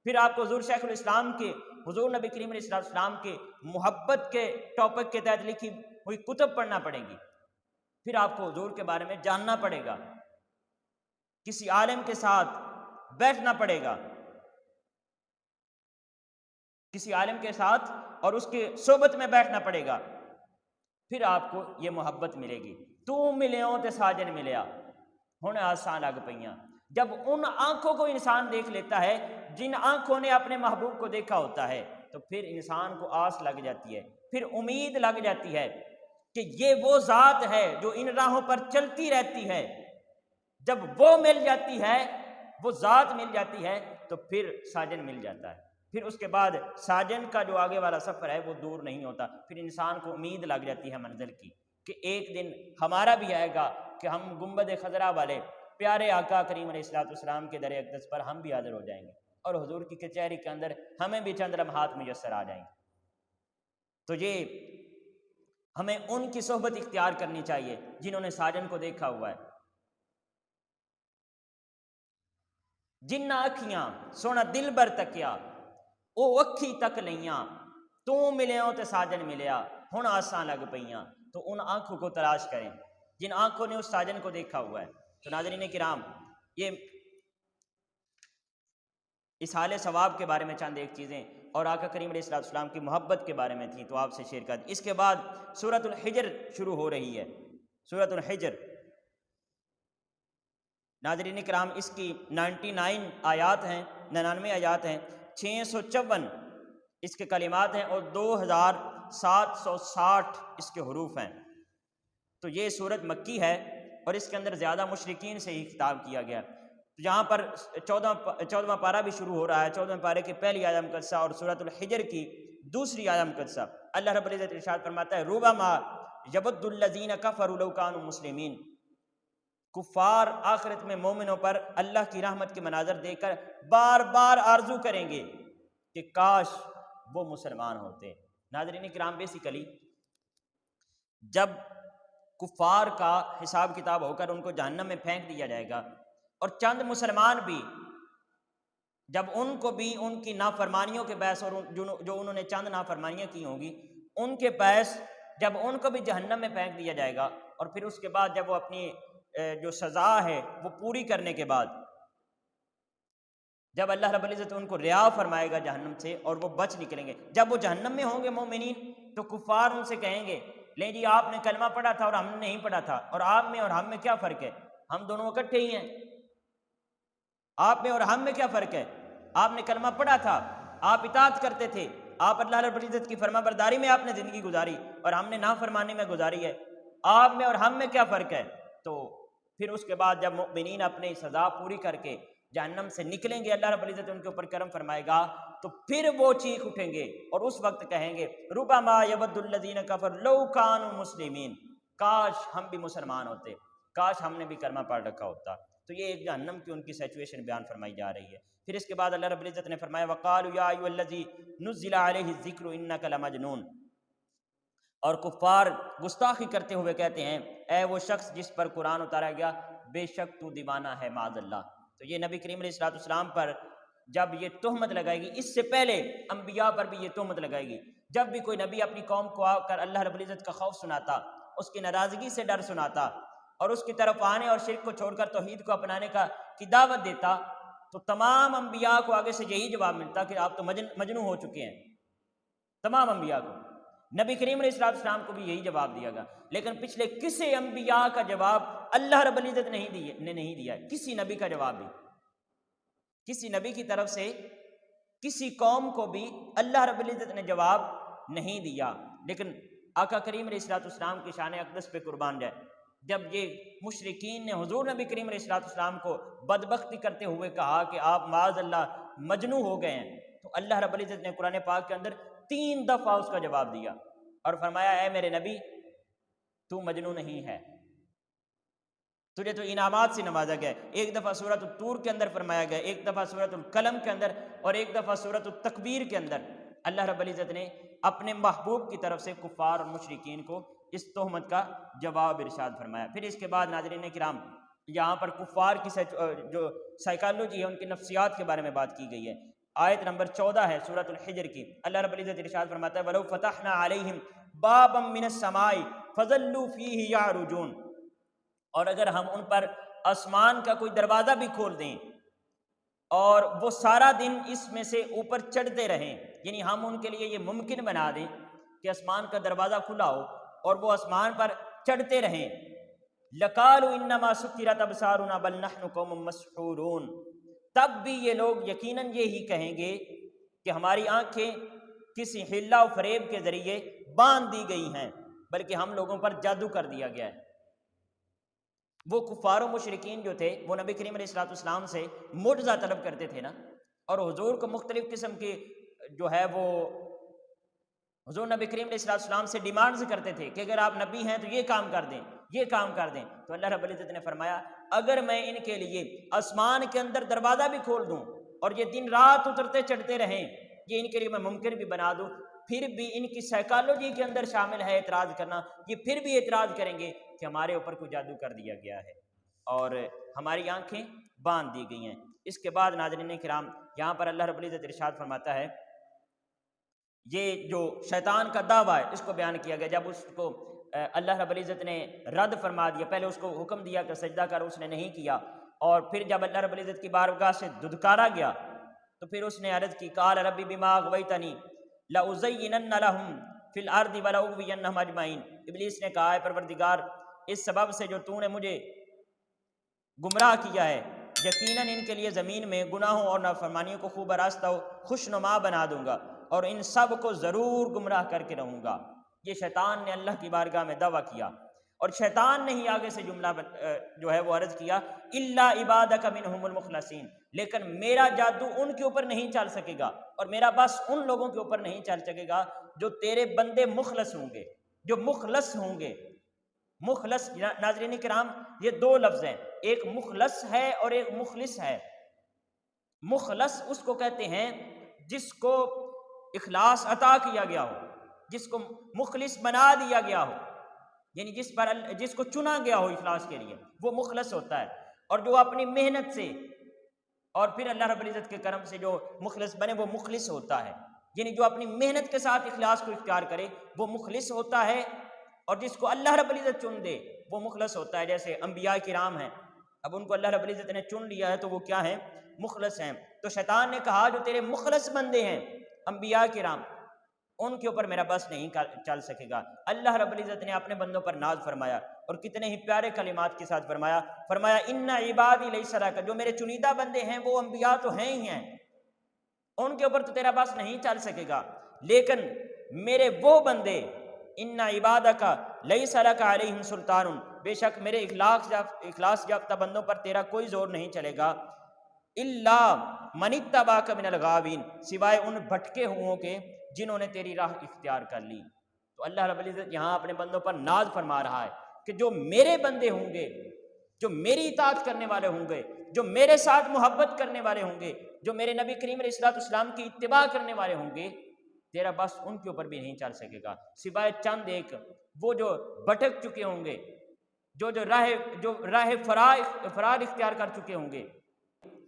پھر آپ کو حضور شیخ الاسلام کے، حضور نبی کریم علیہ السلام کے محبت کے ٹاپک کے تحت لکھی ہوئی کتب پڑھنا پڑیں گی، پھر آپ کو حضور کے بارے میں جاننا پڑے گا، کسی عالم کے ساتھ بیٹھنا پڑے گا، کسی عالم کے ساتھ اور اس کے صحبت میں بیٹھنا پڑے گا، پھر آپ کو یہ محبت ملے گی۔ تو ملیوں تے ساجن ملیا، ہن آساں لگ پئیاں۔ جب ان آنکھوں کو انسان دیکھ لیتا ہے جن آنکھوں نے اپنے محبوب کو دیکھا ہوتا ہے، تو پھر انسان کو آس لگ جاتی ہے، پھر امید لگ جاتی ہے کہ یہ وہ ذات ہے جو ان راہوں پر چلتی رہتی ہے۔ جب وہ مل جاتی ہے، وہ ذات مل جاتی ہے، تو پھر ساجن مل جاتا ہے، پھر اس کے بعد ساجن کا جو آگے والا سفر ہے وہ دور نہیں ہوتا، پھر انسان کو امید لگ جاتی ہے منزل کی کہ ایک دن ہمارا بھی آئے گا کہ ہم گنبد خضرا والے پیارے آقا کریم علیہ السلام کے در اقدس پر ہم بھی حاضر ہو جائیں گے، اور حضور کی کچہری کے اندر ہمیں بھی چند لمحات میسر آ جائیں گے۔ تو یہ ہمیں ان کی صحبت اختیار کرنی چاہیے جنہوں نے ساجن کو دیکھا ہوا ہے۔ جنہ اکھیاں سونا دل بر تکیا، او اکھی تک لیاں، تو ملیوں تے ساجن ملیا، ہن آساں لگ پئیاں۔ تو ان آنکھوں کو تلاش کریں جن آنکھوں نے اس ساجن کو دیکھا ہوا ہے۔ تو ناظرین کرام، یہ اصحال ثواب کے بارے میں چند ایک چیزیں اور آقا کریم علیہ السلام کی محبت کے بارے میں تھیں، تو آپ سے شیئر کر دیں۔ اس کے بعد سورۃ الحجر شروع ہو رہی ہے، سورۃ الحجر۔ ناظرین کرام، اس کی 99 آیات ہیں، 99 آیات ہیں، 654 اس کے کلمات ہیں اور 2760 اس کے حروف ہیں۔ تو یہ سورت مکی ہے اور اس کے اندر زیادہ مشرکین سے ہی خطاب کیا گیا۔ تو یہاں پر 14واں پارہ بھی شروع ہو رہا ہے، 14ویں پارے کی پہلی آیت مقدسہ اور سورۃ الحجر کی دوسری آیت مقدسہ۔ اللہ رب العزت ارشاد فرماتا ہے، ربما یود الذین کفروا لو کانوا مسلمین۔ کفار آخرت میں مومنوں پر اللہ کی رحمت کے مناظر دیکھ کر بار بار آرزو کریں گے کہ کاش وہ مسلمان ہوتے۔ ناظرین کرام، بیسیکلی جب کفار کا حساب کتاب ہو کر ان کو جہنم میں پھینک دیا جائے گا اور چند مسلمان بھی، جب ان کو بھی ان کی نافرمانیوں کے باعث اور جو انہوں نے چند نافرمانیاں کی ہوں گی ان کے باعث جب ان کو بھی جہنم میں پھینک دیا جائے گا، اور پھر اس کے بعد جب وہ اپنی جو سزا ہے وہ پوری کرنے کے بعد جب اللہ رب العزت ان کو رہا فرمائے گا جہنم سے اور وہ بچ نکلیں گے، جب وہ جہنم میں ہوں گے مومنین، تو کفار ان سے کہیں گے، لیں جی آپ نے کلمہ پڑھا تھا اور ہم نے نہیں پڑھا تھا، اور آپ میں اور ہم میں کیا فرق ہے؟ ہم دونوں اکٹھے ہی ہیں۔ آپ میں اور ہم میں کیا فرق ہے؟ آپ نے کلمہ پڑھا تھا، آپ اطاعت کرتے تھے، آپ اللہ رب العزت کی فرما برداری میں آپ نے زندگی گزاری، اور ہم نے نافرمانی میں گزاری ہے، آپ میں اور ہم میں کیا فرق ہے؟ تو پھر اس کے بعد جب مؤمنین اپنی سزا پوری کر کے جہنم سے نکلیں گے، اللہ رب العزت ان کے اوپر کرم فرمائے گا، تو پھر وہ چیخ اٹھیں گے اور اس وقت کہیں گے، ربما یود الذین کفروا لو کانوا مسلمین، کاش ہم بھی مسلمان ہوتے، کاش ہم نے بھی کلمہ پڑھ رکھا ہوتا۔ تو یہ ایک جہنم کی ان کی سچویشن بیان فرمائی جا رہی ہے۔ پھر اس کے بعد اللہ رب العزت نے فرمایا، وقالوا یا ایھا الذی نزل علیہ الذکر انک لمجنون، اور کفار گستاخی کرتے ہوئے کہتے ہیں، اے وہ شخص جس پر قرآن اتارا گیا، بے شک تو دیوانہ ہے، معاذ اللہ۔ تو یہ نبی کریم علیہ السلام پر جب یہ تہمت لگائے گی، اس سے پہلے انبیاء پر بھی یہ تہمت لگائے گی۔ جب بھی کوئی نبی اپنی قوم کو آ کر اللہ رب العزت کا خوف سناتا، اس کی ناراضگی سے ڈر سناتا اور اس کی طرف آنے اور شرک کو چھوڑ کر توحید کو اپنانے کی دعوت دیتا، تو تمام انبیاء کو آگے سے یہی جواب ملتا کہ آپ تو مجنون ہو چکے ہیں، تمام انبیاء کو۔ نبی کریم علیہ السلام کو بھی یہی جواب دیا گیا، لیکن پچھلے کسی انبیاء کا جواب اللہ رب العزت نے نہیں دیا، کسی نبی کا جواب بھی، کسی نبی کی طرف سے کسی قوم کو بھی اللہ رب العزت نے جواب نہیں دیا۔ لیکن آقا کریم علیہ السلام کی شان اقدس پہ قربان جائے، جب یہ مشرکین نے حضور نبی کریم علیہ السلام کو بدبختی کرتے ہوئے کہا کہ آپ معاذ اللہ مجنون ہو گئے ہیں، تو اللہ رب العزت نے قرآن پاک کے اندر 3 دفعہ اس کا جواب دیا اور فرمایا، اے میرے نبی تو مجنون نہیں ہے، تجھے تو انعامات سے نوازا گیا ہے۔ ایک دفعہ سورۃ الطور کے اندر فرمایا گیا، ایک دفعہ سورۃ القلم کے اندر، اور ایک دفعہ سورۃ التکبیر کے اندر اللہ رب العزت نے اپنے محبوب کی طرف سے کفار اور مشرکین کو اس تہمت کا جواب ارشاد فرمایا۔ پھر اس کے بعد ناظرین کرام یہاں پر کفار کی جو سائیکالوجی ہے، ان کی نفسیات کے بارے میں بات کی گئی ہے۔ آیت نمبر 14 ہے سورۃ الحجر کی، اللہ رب العزت ارشاد فرماتا ہے وَلَوْ فَتَحْنَا عَلَيْهِمْ بَابًا مِّنَ السَّمَاءِ فَظَلُّوا فِيهِ يَعْرُجُونَ، اور اگر ہم ان پر آسمان کا کوئی دروازہ بھی کھول دیں اور وہ سارا دن اس میں سے اوپر چڑھتے رہیں، یعنی ہم ان کے لیے یہ ممکن بنا دیں کہ آسمان کا دروازہ کھلا ہو اور وہ آسمان پر چڑھتے رہیں، لَقَالُوا إِنَّمَا سُكِّرَتْ أَبْصَارُنَا بَلْ نَحْنُ قَوْمٌ مَسْحُورُونَ، تب بھی یہ لوگ یقیناً یہی کہیں گے کہ ہماری آنکھیں کسی حیلہ و فریب کے ذریعے باندھ دی گئی ہیں، بلکہ ہم لوگوں پر جادو کر دیا گیا ہے۔ وہ کفار و مشرکین جو تھے وہ نبی کریم علیہ السلام سے معجزہ طلب کرتے تھے نا، اور حضور کو مختلف قسم کی جو ہے وہ حضور نبی کریم علیہ السلام سے ڈیمانڈز کرتے تھے کہ اگر آپ نبی ہیں تو یہ کام کر دیں، یہ کام کر دیں۔ تو اللہ رب العزت نے فرمایا اگر میں ان کے لیے آسمان کے اندر دروازہ بھی کھول دوں اور یہ دن رات اترتے چڑھتے رہیں، یہ ان کے لیے میں ممکن بھی بنا دوں، پھر بھی ان کی سائیکالوجی کے اندر شامل ہے اعتراض کرنا، یہ پھر بھی اعتراض کریں گے کہ ہمارے اوپر کوئی جادو کر دیا گیا ہے اور ہماری آنکھیں باندھ دی گئی ہیں۔ اس کے بعد ناظرین کرام یہاں پر اللہ رب العزت ارشاد فرماتا ہے، یہ جو شیطان کا دعویٰ ہے اس کو بیان کیا گیا۔ جب اس کو اللہ رب العزت نے رد فرما دیا، پہلے اس کو حکم دیا کہ سجدہ کر، اس نے نہیں کیا، اور پھر جب اللہ رب العزت کی بارگاہ سے دھتکارا گیا تو پھر اس نے عرض کی قال ربی بما اغویتنی لأزینن لہم فی الارض ولأغوینہم اجمعین، ابلیس نے کہا ہے پروردگار اس سبب سے جو تو نے مجھے گمراہ کیا ہے، یقیناً ان کے لیے زمین میں گناہوں اور نافرمانیوں کو خوب آراستہ و خوشنما بنا دوں گا اور ان سب کو ضرور گمراہ کر کے رہوں گا۔ یہ شیطان نے اللہ کی بارگاہ میں دعویٰ کیا، اور شیطان نے ہی آگے سے جملہ جو ہے وہ عرض کیا الا عبادک منہم المخلصین، لیکن میرا جادو ان کے اوپر نہیں چل سکے گا اور میرا بس ان لوگوں کے اوپر نہیں چل سکے گا جو تیرے بندے مخلص ہوں گے، جو مخلص ہوں گے۔ مخلص ناظرین کرام یہ دو لفظ ہیں، ایک مخلص ہے اور ایک مخلص ہے۔ مخلص اس کو کہتے ہیں جس کو اخلاص عطا کیا گیا ہو، جس کو مخلص بنا دیا گیا ہو، یعنی جس کو چنا گیا ہو اخلاص کے لیے، وہ مخلص ہوتا ہے۔ اور جو اپنی محنت سے اور پھر اللہ رب العزت کے کرم سے جو مخلص بنے وہ مخلص ہوتا ہے، یعنی جو اپنی محنت کے ساتھ اخلاص کو اختیار کرے وہ مخلص ہوتا ہے، اور جس کو اللہ رب العزت چن دے وہ مخلص ہوتا ہے۔ جیسے انبیاء کرام ہیں، اب ان کو اللہ رب العزت نے چن لیا ہے تو وہ کیا ہیں؟ مخلص ہیں۔ تو شیطان نے کہا جو تیرے مخلص بندے ہیں انبیاء کرام، ان کے اوپر میرا بس نہیں چل سکے گا۔ اللہ رب العزت نے اپنے بندوں پر ناز فرمایا اور کتنے ہی پیارے کلمات کے ساتھ فرمایا ان عبادی لیس لک، جو میرے چنیدہ بندے ہیں وہ انبیاء تو ہیں ہی ہیں، ان کے اوپر تو تیرا بس نہیں چل سکے گا، لیکن میرے وہ بندے ان عبادک لیس لک علیہم سلطان، بے شک میرے اخلاص یافتہ بندوں پر تیرا کوئی زور نہیں چلے گا، الا من اتبعک من الغاوین، سوائے ان بھٹکے ہوں کے جنہوں نے تیری راہ اختیار کر لی۔ تو اللہ رب العزت یہاں اپنے بندوں پر ناز فرما رہا ہے کہ جو میرے بندے ہوں گے، جو میری اطاعت کرنے والے ہوں گے، جو میرے ساتھ محبت کرنے والے ہوں گے، جو میرے نبی کریم علیہ السلام کی اتباع کرنے والے ہوں گے، تیرا بس ان کے اوپر بھی نہیں چل سکے گا، سوائے چند ایک وہ جو بھٹک چکے ہوں گے، جو راہ فرار اختیار کر چکے ہوں گے،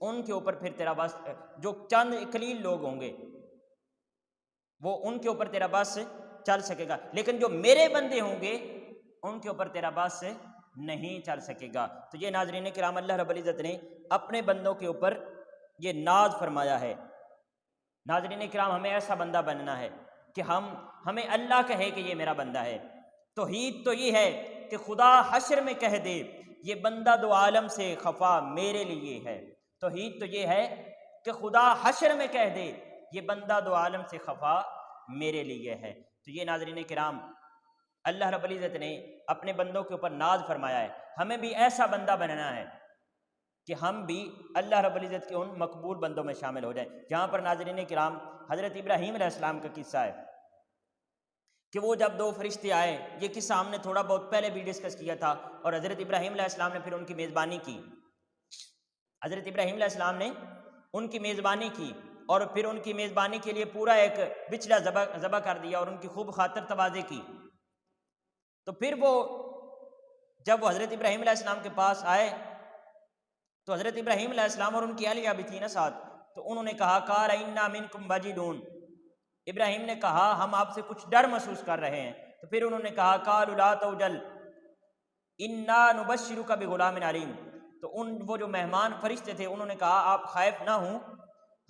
ان کے اوپر پھر تیرا بس، جو چند قلیل لوگ ہوں گے وہ ان کے اوپر تیرا بس چل سکے گا، لیکن جو میرے بندے ہوں گے ان کے اوپر تیرا بس نہیں چل سکے گا۔ تو یہ ناظرین کرام اللہ رب العزت نے اپنے بندوں کے اوپر یہ ناز فرمایا ہے۔ ناظرین کرام ہمیں ایسا بندہ بننا ہے کہ ہمیں اللہ کہے کہ یہ میرا بندہ ہے۔ توحید تو یہ ہے کہ خدا حشر میں کہہ دے یہ بندہ دو عالم سے خفا میرے لیے ہے۔ توحید تو یہ ہے کہ خدا حشر میں کہہ دے یہ بندہ دو عالم سے خفا میرے لیے ہے۔ تو یہ ناظرین کرام اللہ رب العزت نے اپنے بندوں کے اوپر ناز فرمایا ہے، ہمیں بھی ایسا بندہ بننا ہے کہ ہم بھی اللہ رب العزت کے ان مقبول بندوں میں شامل ہو جائیں۔ جہاں پر ناظرین کرام حضرت ابراہیم علیہ السلام کا قصہ ہے، کہ وہ جب دو فرشتے آئے، یہ قصہ ہم نے تھوڑا بہت پہلے بھی ڈسکس کیا تھا، اور حضرت ابراہیم علیہ السلام نے پھر ان کی میزبانی کی. حضرت ابراہیم علیہ السلام نے ان کی میزبانی کی، اور پھر ان کی میزبانی کے لیے پورا ایک بچڑا ذبح کر دیا اور ان کی خوب خاطر تواضع کی. تو پھر وہ جب وہ حضرت ابراہیم علیہ السلام کے پاس آئے تو حضرت ابراہیم علیہ السلام اور ان کی اہلیہ بھی تھی نا ساتھ، تو انہوں نے کہا قال انا منکم وجلون، ابراہیم نے کہا ہم آپ سے کچھ ڈر محسوس کر رہے ہیں. تو پھر انہوں نے کہا قالوا لا توجل انا نبشرک بغلام علیم، تو وہ جو مہمان فرشتے تھے انہوں نے کہا آپ خائف نہ ہوں،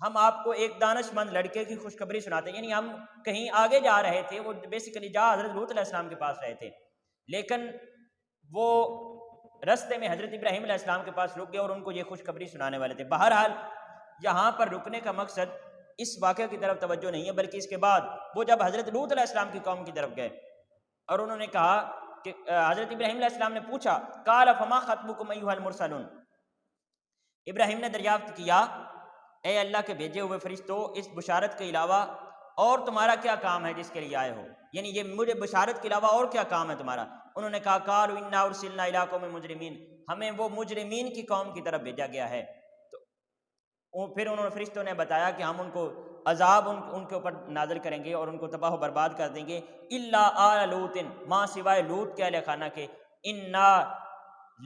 ہم آپ کو ایک دانش مند لڑکے کی خوشخبری سناتے ہیں. یعنی ہم کہیں آگے جا رہے تھے، وہ بیسیکلی جا حضرت لوط علیہ السلام کے پاس رہے تھے، لیکن وہ رستے میں حضرت ابراہیم علیہ السلام کے پاس رک گئے اور ان کو یہ خوشخبری سنانے والے تھے. بہرحال یہاں پر رکنے کا مقصد اس واقعہ کی طرف توجہ نہیں ہے، بلکہ اس کے بعد وہ جب حضرت لوط علیہ السلام کی قوم کی طرف گئے اور انہوں نے کہا کہ حضرت ابراہیم علیہ السلام نے پوچھا قال فما خطبکم ایھا المرسلون، ابراہیم نے دریافت کیا اے اللہ کے بھیجے ہوئے فرشتوں، اس بشارت کے علاوہ اور تمہارا کیا کام ہے جس کے لیے آئے ہو؟ یعنی یہ مجھے بشارت کے علاوہ اور کیا کام ہے تمہارا؟ انہوں نے کہا قالوا انا ارسلنا الی قوم مجرمین، ہمیں وہ مجرمین کی قوم کی طرف بھیجا گیا ہے. تو پھر انہوں نے فرشتوں نے بتایا کہ ہم ان کو عذاب ان کے اوپر نازل کریں گے اور ان کو تباہ و برباد کر دیں گے، الا آل لوط، ماں سوائے لوط کے اہل خانہ کے، انا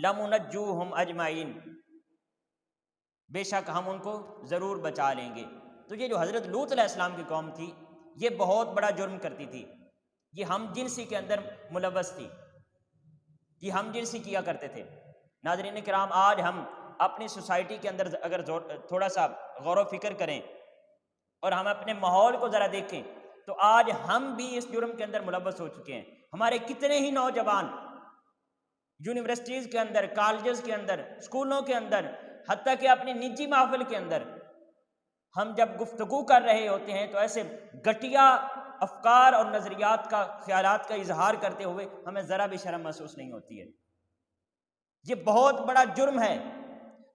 لمنجوہم اجمعین، بے شک ہم ان کو ضرور بچا لیں گے. تو یہ جو حضرت لوط علیہ السلام کی قوم تھی یہ بہت بڑا جرم کرتی تھی، یہ ہم جنسی کے اندر ملوث تھی، یہ ہم جنسی کیا کرتے تھے. ناظرین کرام آج ہم اپنی سوسائٹی کے اندر اگر تھوڑا سا غور و فکر کریں اور ہم اپنے ماحول کو ذرا دیکھیں تو آج ہم بھی اس جرم کے اندر ملوث ہو چکے ہیں. ہمارے کتنے ہی نوجوان یونیورسٹیز کے اندر، کالجز کے اندر، اسکولوں کے اندر، حتیٰ کہ اپنی نجی محفل کے اندر ہم جب گفتگو کر رہے ہوتے ہیں تو ایسے گھٹیا افکار اور نظریات کا، خیالات کا اظہار کرتے ہوئے ہمیں ذرا بھی شرم محسوس نہیں ہوتی ہے. یہ بہت بڑا جرم ہے.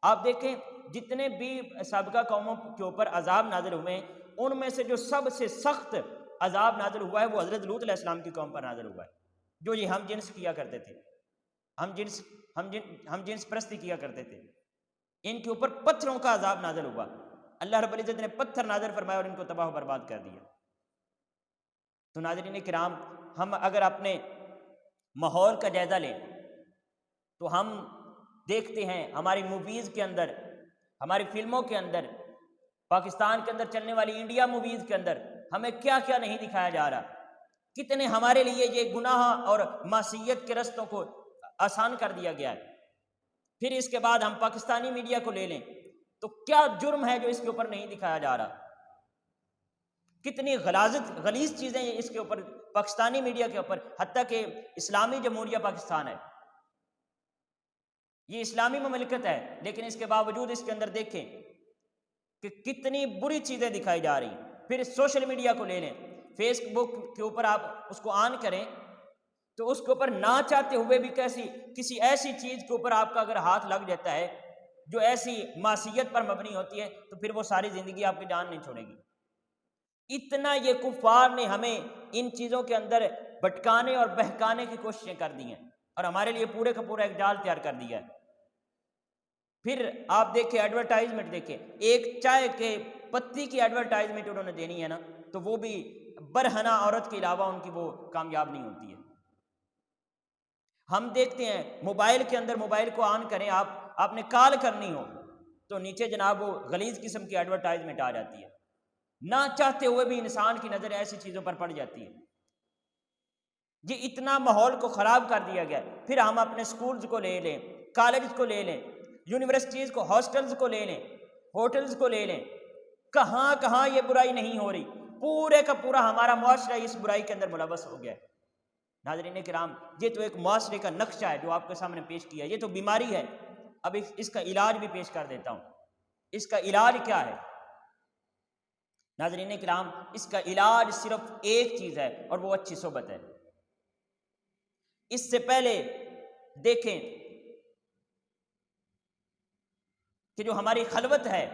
آپ دیکھیں جتنے بھی سابقہ قوموں کے اوپر عذاب نازل ہوئے ہیں ان میں سے جو سب سے سخت عذاب نازل ہوا ہے وہ حضرت لوط علیہ السلام کی قوم پر نازل ہوا ہے، جو یہ ہم جنس کیا کرتے تھے، ہم جنس پرستی کیا کرتے تھے. ان کے اوپر پتھروں کا عذاب نازل ہوا، اللہ رب العزت نے پتھر نازل فرمایا اور ان کو تباہ و برباد کر دیا. تو ناظرین کرام ہم اگر اپنے ماحول کا جائزہ لیں تو ہم دیکھتے ہیں ہماری موویز کے اندر، ہماری فلموں کے اندر، پاکستان کے اندر چلنے والی انڈیا موویز کے اندر ہمیں کیا کیا نہیں دکھایا جا رہا. کتنے ہمارے لیے یہ گناہ اور معصیت کے رستوں کو آسان کر دیا گیا ہے. پھر اس کے بعد ہم پاکستانی میڈیا کو لے لیں تو کیا جرم ہے جو اس کے اوپر نہیں دکھایا جا رہا. کتنی غلیظ چیزیں اس کے اوپر پاکستانی میڈیا کے اوپر، حتیٰ کہ اسلامی جمہوریہ پاکستان ہے، یہ اسلامی مملکت ہے، لیکن اس کے باوجود اس کے اندر دیکھیں کہ کتنی بری چیزیں دکھائی جا رہی ہیں. پھر سوشل میڈیا کو لے لیں، فیس بک کے اوپر آپ اس کو آن کریں تو اس کے اوپر نہ چاہتے ہوئے بھی کسی ایسی چیز کے اوپر آپ کا اگر ہاتھ لگ جاتا ہے جو ایسی معصیت پر مبنی ہوتی ہے تو پھر وہ ساری زندگی آپ کی جان نہیں چھوڑے گی. اتنا یہ کفار نے ہمیں ان چیزوں کے اندر بھٹکانے اور بہکانے کی کوششیں کر دی ہیں اور ہمارے لیے پورے کا پورا ایک جال تیار کر دیا ہے. پھر آپ دیکھیں ایڈورٹائزمنٹ دیکھیں، ایک چائے کے پتی کی ایڈورٹائزمنٹ انہوں نے دینی ہے نا تو وہ بھی برہنہ عورت کے علاوہ ان کی وہ کامیاب نہیں ہوتی ہے. ہم دیکھتے ہیں موبائل کے اندر، موبائل کو آن کریں آپ نے کال کرنی ہو تو نیچے جناب وہ غلیظ قسم کی ایڈورٹائزمنٹ آ جاتی ہے. نہ چاہتے ہوئے بھی انسان کی نظر ایسی چیزوں پر پڑ جاتی ہے. یہ اتنا ماحول کو خراب کر دیا گیا. پھر ہم اپنے سکولز کو لے لیں، کالج کو لے لیں، یونیورسٹیز کو، ہاسٹلز کو لے لیں، ہوٹلز کو لے لیں، کہاں کہاں یہ برائی نہیں ہو رہی. پورے کا پورا ہمارا معاشرہ اس برائی کے اندر ملوث ہو گیا ہے. ناظرین کرام یہ تو ایک معاشرے کا نقشہ ہے جو آپ کے سامنے پیش کیا، یہ تو بیماری ہے. اب اس کا علاج بھی پیش کر دیتا ہوں. اس کا علاج کیا ہے؟ ناظرین کرام اس کا علاج صرف ایک چیز ہے اور وہ اچھی صحبت ہے. اس سے پہلے دیکھیں کہ جو ہماری خلوت ہے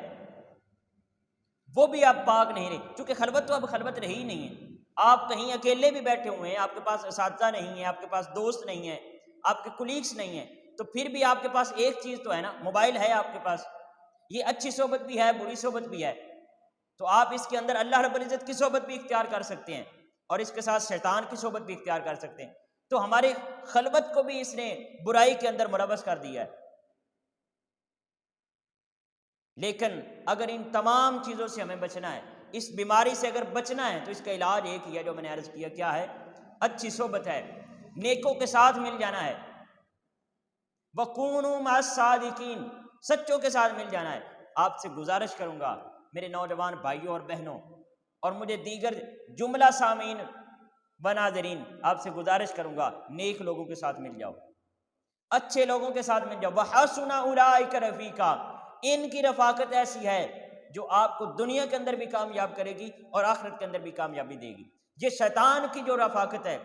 وہ بھی اب پاک نہیں رہی، چونکہ خلوت تو اب خلوت رہی نہیں ہے. آپ کہیں اکیلے بھی بیٹھے ہوئے ہیں، آپ کے پاس اساتذہ نہیں ہیں، آپ کے پاس دوست نہیں ہیں، آپ کے کولیگس نہیں ہیں، تو پھر بھی آپ کے پاس ایک چیز تو ہے نا، موبائل ہے آپ کے پاس. یہ اچھی صحبت بھی ہے، بری صحبت بھی ہے، تو آپ اس کے اندر اللہ رب العزت کی صحبت بھی اختیار کر سکتے ہیں اور اس کے ساتھ شیطان کی صحبت بھی اختیار کر سکتے ہیں. تو ہمارے خلوت کو بھی اس نے برائی کے اندر ملوث کر دیا ہے. لیکن اگر ان تمام چیزوں سے ہمیں بچنا ہے، اس بیماری سے اگر بچنا ہے، تو اس کا علاج ایک ہی ہے جو میں نے عرض کیا. کیا ہے؟ اچھی صحبت ہے، نیکوں کے ساتھ مل جانا ہے. وَكُونُوا مَعَ الصَّادِقِينَ، سچوں کے ساتھ مل جانا ہے. آپ سے گزارش کروں گا میرے نوجوان بھائیوں اور بہنوں اور مجھے دیگر جملہ سامعین و ناظرین، آپ سے گزارش کروں گا نیک لوگوں کے ساتھ مل جاؤ، اچھے لوگوں کے ساتھ مل جاؤ. وَحَسُنَ أُولَٰئِكَ رَفِيقًا، ان کی رفاقت ایسی ہے جو آپ کو دنیا کے اندر بھی کامیاب کرے گی اور آخرت کے اندر بھی کامیابی دے گی. یہ شیطان کی جو رفاقت ہے،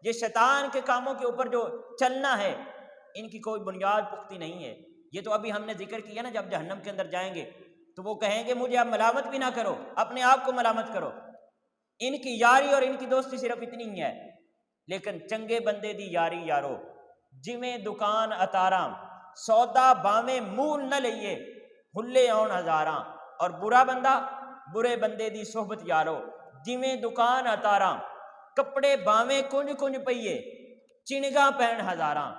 یہ شیطان کے کاموں کے اوپر جو چلنا ہے، ان کی کوئی بنیاد پختی نہیں ہے. یہ تو ابھی ہم نے ذکر کیا نا، جب جہنم کے اندر جائیں گے تو وہ کہیں گے مجھے اب ملامت بھی نہ کرو، اپنے آپ کو ملامت کرو. ان کی یاری اور ان کی دوستی صرف اتنی ہی ہے. لیکن چنگے بندے دی یاری یارو، جویں دکان اتاراں، سودا باویں مول نہ لئیے، ہلے آن ہزاراں. اور برا بندہ، برے بندے دی صحبت یارو، جویں دکان اتاراں، کپڑے باویں کنج کنج پئیے، چنگاں پہن ہزاراں.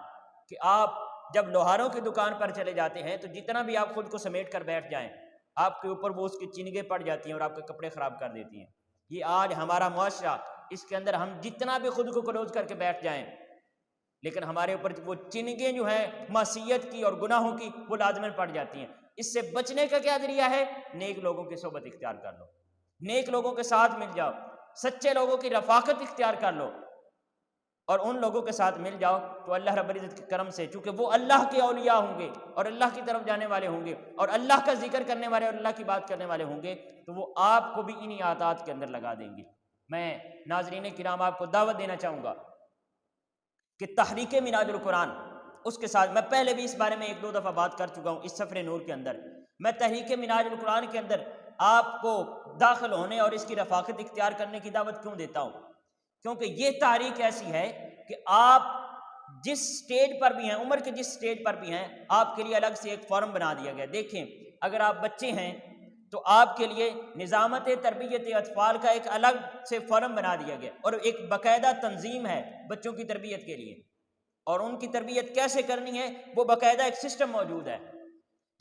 کہ آپ جب لوہاروں کی دکان پر چلے جاتے ہیں تو جتنا بھی آپ خود کو سمیٹ کر بیٹھ جائیں، آپ کے اوپر وہ اس کی چنگیں پڑ جاتی ہیں اور آپ کے کپڑے خراب کر دیتی ہیں. یہ آج ہمارا معاشرہ، اس کے اندر ہم جتنا بھی خود کو کلوز کر کے بیٹھ جائیں، لیکن ہمارے اوپر وہ چنگیں جو ہیں معصیت کی اور گناہوں کی، وہ لازماً پڑ جاتی ہیں. اس سے بچنے کا کیا ذریعہ ہے؟ نیک لوگوں کی صحبت اختیار کر لو، نیک لوگوں کے ساتھ مل جاؤ، سچے لوگوں کی رفاقت اختیار کر لو اور ان لوگوں کے ساتھ مل جاؤ. تو اللہ رب العزت کے کرم سے، چونکہ وہ اللہ کے اولیاء ہوں گے اور اللہ کی طرف جانے والے ہوں گے اور اللہ کا ذکر کرنے والے اور اللہ کی بات کرنے والے ہوں گے، تو وہ آپ کو بھی انہی عادات کے اندر لگا دیں گے. میں ناظرین کرام آپ کو دعوت دینا چاہوں گا کہ تحریک مناج القرآن، اس کے ساتھ میں پہلے بھی اس بارے میں ایک دو دفعہ بات کر چکا ہوں اس سفر نور کے اندر. میں تحریک مناج القرآن کے اندر آپ کو داخل ہونے اور اس کی رفاقت اختیار کرنے کی دعوت کیوں دیتا ہوں؟ کیونکہ یہ تحریک ایسی ہے کہ آپ جس سٹیج پر بھی ہیں، عمر کے جس سٹیج پر بھی ہیں، آپ کے لیے الگ سے ایک فارم بنا دیا گیا. دیکھیں، اگر آپ بچے ہیں تو آپ کے لیے نظامت تربیت اطفال کا ایک الگ سے فارم بنا دیا گیا اور ایک باقاعدہ تنظیم ہے بچوں کی تربیت کے لیے، اور ان کی تربیت کیسے کرنی ہے وہ باقاعدہ ایک سسٹم موجود ہے.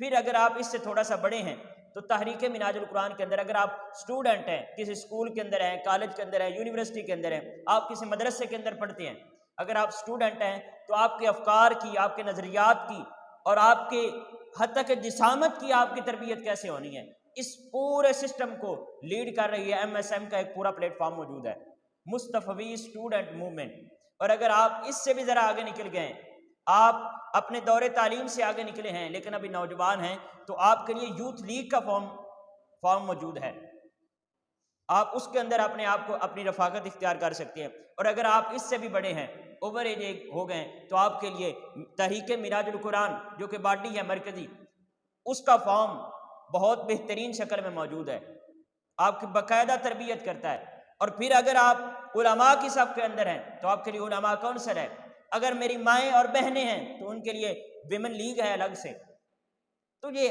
پھر اگر آپ اس سے تھوڑا سا بڑے ہیں تو تحریک مناج القرآن کے اندر اگر آپ اسٹوڈنٹ ہیں، کسی اسکول کے اندر ہیں، کالج کے اندر ہیں، یونیورسٹی کے اندر ہیں، آپ کسی مدرسے کے اندر پڑھتے ہیں، اگر آپ اسٹوڈنٹ ہیں تو آپ کے افکار کی، آپ کے نظریات کی اور آپ کے حتی کہ جسامت کی آپ کی تربیت کیسے ہونی ہے، اس پورے سسٹم کو لیڈ کر رہی ہے MSM کا ایک پورا پلیٹ فارم موجود ہے، مصطفی اسٹوڈنٹ موومنٹ. اور اگر آپ اس سے بھی ذرا آگے نکل گئے، آپ اپنے دور تعلیم سے آگے نکلے ہیں لیکن ابھی نوجوان ہیں، تو آپ کے لیے یوتھ لیگ کا فارم موجود ہے. آپ اس کے اندر اپنے آپ کو، اپنی رفاقت اختیار کر سکتے ہیں. اور اگر آپ اس سے بھی بڑے ہیں، اوور ایج ہو گئے، تو آپ کے لیے تحریک مناج القرآن جو کہ باڈی ہے مرکزی، اس کا فارم بہت بہترین شکل میں موجود ہے، آپ کی باقاعدہ تربیت کرتا ہے. اور پھر اگر آپ علماء کی صف کے اندر ہیں تو آپ کے لیے علماء کونسل ہے. اگر میری مائیں اور بہنیں ہیں تو ان کے لیے ویمن لیگ ہے الگ سے. تو یہ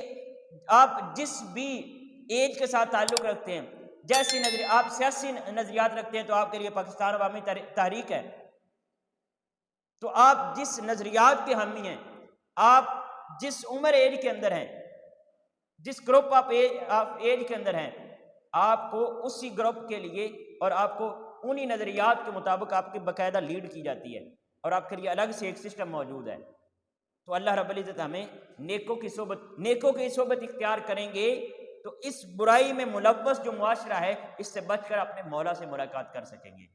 آپ جس بھی ایج کے ساتھ تعلق رکھتے ہیں، جیسی آپ سیاسی نظریات رکھتے ہیں تو آپ کے لیے پاکستان عوامی تحریک ہے. تو آپ جس نظریات کے حامی ہیں، آپ جس عمر ایج کے اندر ہیں، جس گروپ آف ایج کے اندر ہیں، آپ کو اسی گروپ کے لیے اور آپ کو انہی نظریات کے مطابق آپ کی باقاعدہ لیڈ کی جاتی ہے اور آپ کے لیے الگ سے ایک سسٹم موجود ہے. تو اللہ رب العزت ہمیں نیکوں کی صحبت اختیار کریں گے تو اس برائی میں ملوث جو معاشرہ ہے اس سے بچ کر اپنے مولا سے ملاقات کر سکیں گے.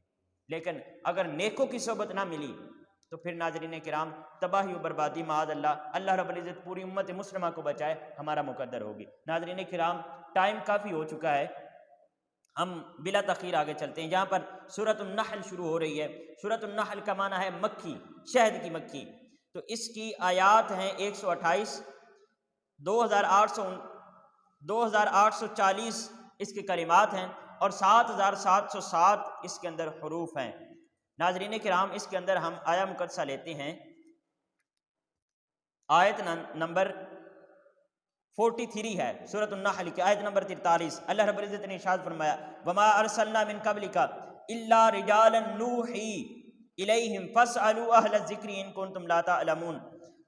لیکن اگر نیکوں کی صحبت نہ ملی تو پھر ناظرین کرام تباہی و بربادی معاذ اللہ رب العزت پوری امت مسلمہ کو بچائے، ہمارا مقدر ہوگی. ناظرین کرام، ٹائم کافی ہو چکا ہے، ہم بلا تاخیر آگے چلتے ہیں. جہاں پر سورۃ النحل شروع ہو رہی ہے. سورۃ النحل کا معنی ہے مکھی، شہد کی مکھی. تو اس کی آیات ہیں 128، 2840 اس کے کلمات ہیں. اور 7707 اس کے اندر حروف ہیں۔ ناظرین کرام، اس کے اندر ہم آیا مقدسہ لیتے ہیں، آیت نمبر 43 ہے سورۃ النحل کی آیت نمبر 43۔ اللہ رب العزت نے ارشاد فرمایا وما ارسلنا من قبلک الا رجالا نوحی الیہم فاسألوا اہل الذکر ان کنتم لا تعلمون،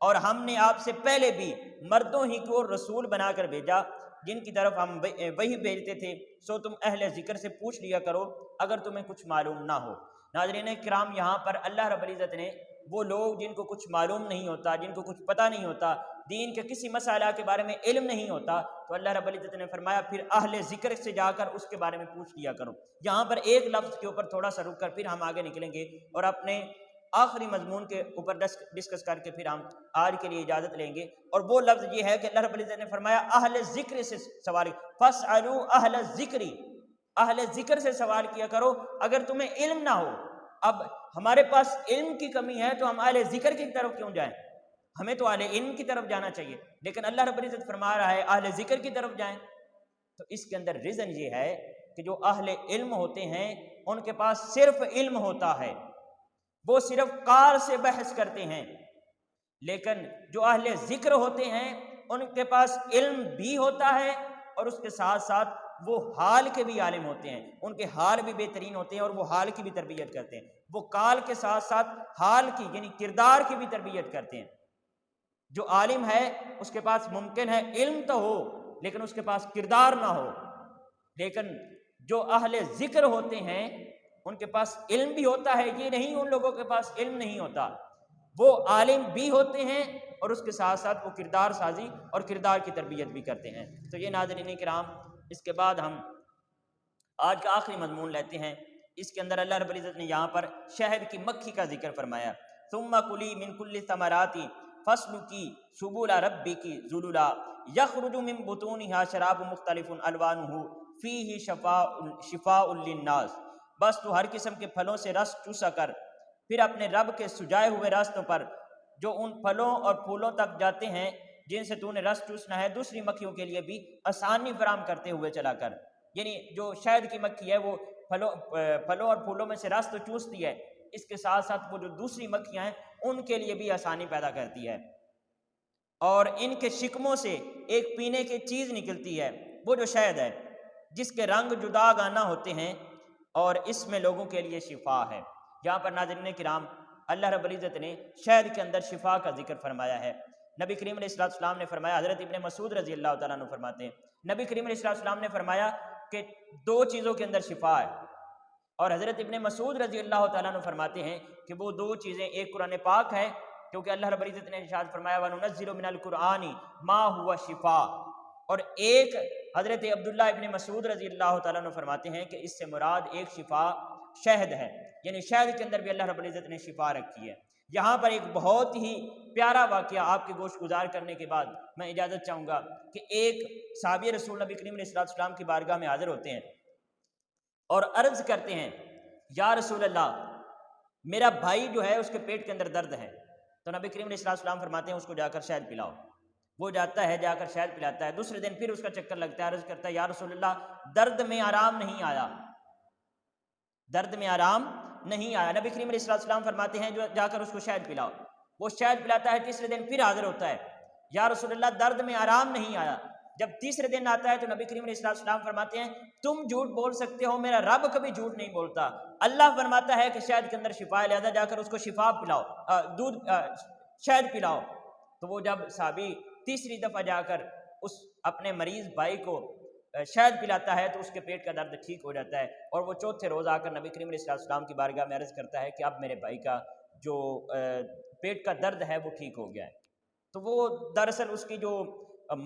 اور ہم نے آپ سے پہلے بھی مردوں ہی کو رسول بنا کر بھیجا جن کی طرف ہم وہی بھیجتے تھے، سو تم اہل ذکر سے پوچھ لیا کرو اگر تمہیں کچھ معلوم نہ ہو۔ ناظرین کرام، یہاں پر اللہ رب العزت نے وہ لوگ جن کو کچھ معلوم نہیں ہوتا، جن کو کچھ پتہ نہیں ہوتا، دین کے کسی مسئلہ کے بارے میں علم نہیں ہوتا، تو اللہ رب العزت نے فرمایا پھر اہل ذکر سے جا کر اس کے بارے میں پوچھ لیا کرو۔ یہاں پر ایک لفظ کے اوپر تھوڑا سا رک کر پھر ہم آگے نکلیں گے اور اپنے آخری مضمون کے اوپر ڈسکس کر کے پھر ہم آج کے لیے اجازت لیں گے، اور وہ لفظ یہ ہے کہ اللہ رب العزت نے فرمایا اہل ذکر سے سوال، فاسألوا اہل الذکر، اہل ذکر سے سوال کیا کرو اگر تمہیں علم نہ ہو۔ اب ہمارے پاس علم کی کمی ہے تو ہم اہل ذکر کی طرف کیوں جائیں؟ ہمیں تو اہل علم کی طرف جانا چاہیے، لیکن اللہ رب العزت فرما رہا ہے اہل ذکر کی طرف جائیں۔ تو اس کے اندر ریزن یہ ہے کہ جو اہل علم ہوتے ہیں ان کے پاس صرف علم ہوتا ہے، وہ صرف قال سے بحث کرتے ہیں، لیکن جو اہل ذکر ہوتے ہیں ان کے پاس علم بھی ہوتا ہے اور اس کے ساتھ ساتھ وہ حال کے بھی عالم ہوتے ہیں، ان کے حال بھی بہترین ہوتے ہیں اور وہ حال کی بھی تربیت کرتے ہیں۔ وہ قال کے ساتھ ساتھ حال کی یعنی کردار کی بھی تربیت کرتے ہیں۔ جو عالم ہے اس کے پاس ممکن ہے علم تو ہو لیکن اس کے پاس کردار نہ ہو، لیکن جو اہل ذکر ہوتے ہیں ان کے پاس علم بھی ہوتا ہے، یہ نہیں ان لوگوں کے پاس علم نہیں ہوتا، وہ عالم بھی ہوتے ہیں اور اس کے ساتھ ساتھ وہ کردار سازی اور کردار کی تربیت بھی کرتے ہیں۔ تو یہ ناظرین کرام، اس کے بعد ہم آج کا آخری مضمون لیتے ہیں۔ اس کے اندر اللہ رب العزت نے یہاں پر شہد کی مکھی کا ذکر فرمایا، ثم کلی من کل ثمرات فاسلکی سبل ربک ذللا یخرج من بطونها شراب مختلف الوانہ فیہ شفاء للناس، بس تو ہر قسم کے پھلوں سے رس چوسا کر پھر اپنے رب کے سجائے ہوئے راستوں پر جو ان پھلوں اور پھولوں تک جاتے ہیں جن سے تو نے رس چوسنا ہے، دوسری مکھیوں کے لیے بھی آسانی فراہم کرتے ہوئے چلا کر۔ یعنی جو شہد کی مکھی ہے وہ پھلوں اور پھولوں میں سے رس تو چوستی ہے، اس کے ساتھ ساتھ وہ جو دوسری مکھیاں ہیں ان کے لیے بھی آسانی پیدا کرتی ہے، اور ان کے شکموں سے ایک پینے کی چیز نکلتی ہے، وہ جو شہد ہے جس کے رنگ جدا گانا ہوتے ہیں اور اس میں لوگوں کے لیے شفا ہے۔ یہاں پر ناظرین کرام، اللہ رب العزت نے شہد کے اندر شفا کا ذکر فرمایا ہے۔ نبی کریم علیہ السلام نے فرمایا، حضرت ابن مسعود رضی اللہ تعالیٰ عنہ فرماتے ہیں نبی کریم علیہ السلام نے فرمایا کہ 2 چیزوں کے اندر شفا ہے، اور حضرت ابن مسعود رضی اللہ تعالیٰ عنہ فرماتے ہیں کہ وہ 2 چیزیں، ایک قرآن پاک ہے کیونکہ اللہ رب العزت نے ارشاد فرمایا وَنُنَزِّلُ مِنَ الْقُرْآنِ مَا هُوَ شِفَاءٌ، اور ایک حضرت عبداللہ ابن مسعود رضی اللہ تعالیٰ عنہ فرماتے ہیں کہ اس سے مراد ایک شفا شہد ہے، یعنی شہد کے اندر بھی اللہ رب العزت نے شفا رکھی ہے۔ یہاں پر ایک بہت ہی پیارا واقعہ آپ کے گوش گزار کرنے کے بعد میں اجازت چاہوں گا کہ ایک صحابی رسول نبی کریم علیہ السلام کی بارگاہ میں حاضر ہوتے ہیں اور عرض کرتے ہیں یا رسول اللہ، میرا بھائی جو ہے اس کے پیٹ کے اندر درد ہے، تو نبی کریم علیہ السلام فرماتے ہیں اس کو جا کر شہد پلاؤ۔ وہ جاتا ہے، جا کر شہد پلاتا ہے، دوسرے دن پھر اس کا چکر لگتا ہے، عرض کرتا ہے یا رسول اللہ درد میں آرام نہیں آیا، درد میں آرام نہیں آیا۔ نبی کریم علیہ السلام فرماتے ہیں جو جا کر اس کو شہد پلاؤ۔ وہ شہد پلاتا ہے، تیسرے دن پھر حاضر ہوتا ہے، یا رسول اللہ درد میں آرام نہیں آیا۔ جب تیسرے دن آتا ہے تو نبی کریم علیہ السلام فرماتے ہیں تم جھوٹ بول سکتے ہو، میرا رب کبھی جھوٹ نہیں بولتا، اللہ فرماتا ہے کہ شہد کے اندر شفا ہے، لہذا جا کر اس کو شفا پلاؤ، شہد پلاؤ۔ تو وہ جب صحابی تیسری دفعہ جا کر اس اپنے مریض بھائی کو شہد پلاتا ہے تو اس کے پیٹ کا درد ٹھیک ہو جاتا ہے، اور وہ چوتھے روز آ کر نبی کریم علیہ السلام کی بارگاہ میں عرض کرتا ہے کہ اب میرے بھائی کا جو پیٹ کا درد ہے وہ ٹھیک ہو گیا ہے۔ تو وہ دراصل اس کی جو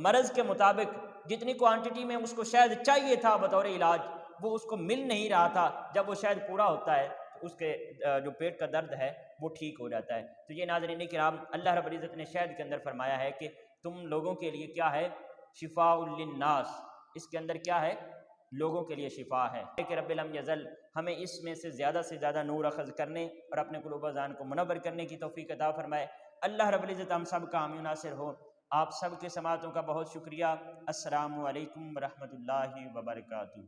مرض کے مطابق جتنی کوانٹٹی میں اس کو شہد چاہیے تھا بطور علاج وہ اس کو مل نہیں رہا تھا، جب وہ شہد پورا ہوتا ہے تو اس کے جو پیٹ کا درد ہے وہ ٹھیک ہو جاتا ہے۔ تو یہ ناظرین کرام، اللہ رب العزت نے شہد کے اندر فرمایا ہے کہ تم لوگوں کے لیے کیا ہے، شفاء للناس، اس کے اندر کیا ہے، لوگوں کے لیے شفا ہے۔ کہ رب لم یزل ہمیں اس میں سے زیادہ نور اخذ کرنے اور اپنے قلوب و اذہان کو منور کرنے کی توفیق عطا فرمائے۔ اللہ رب العزت ہم سب کا حامی ناصر ہو۔ آپ سب کے سماعتوں کا بہت شکریہ۔ السلام علیکم ورحمۃ اللہ وبرکاتہ۔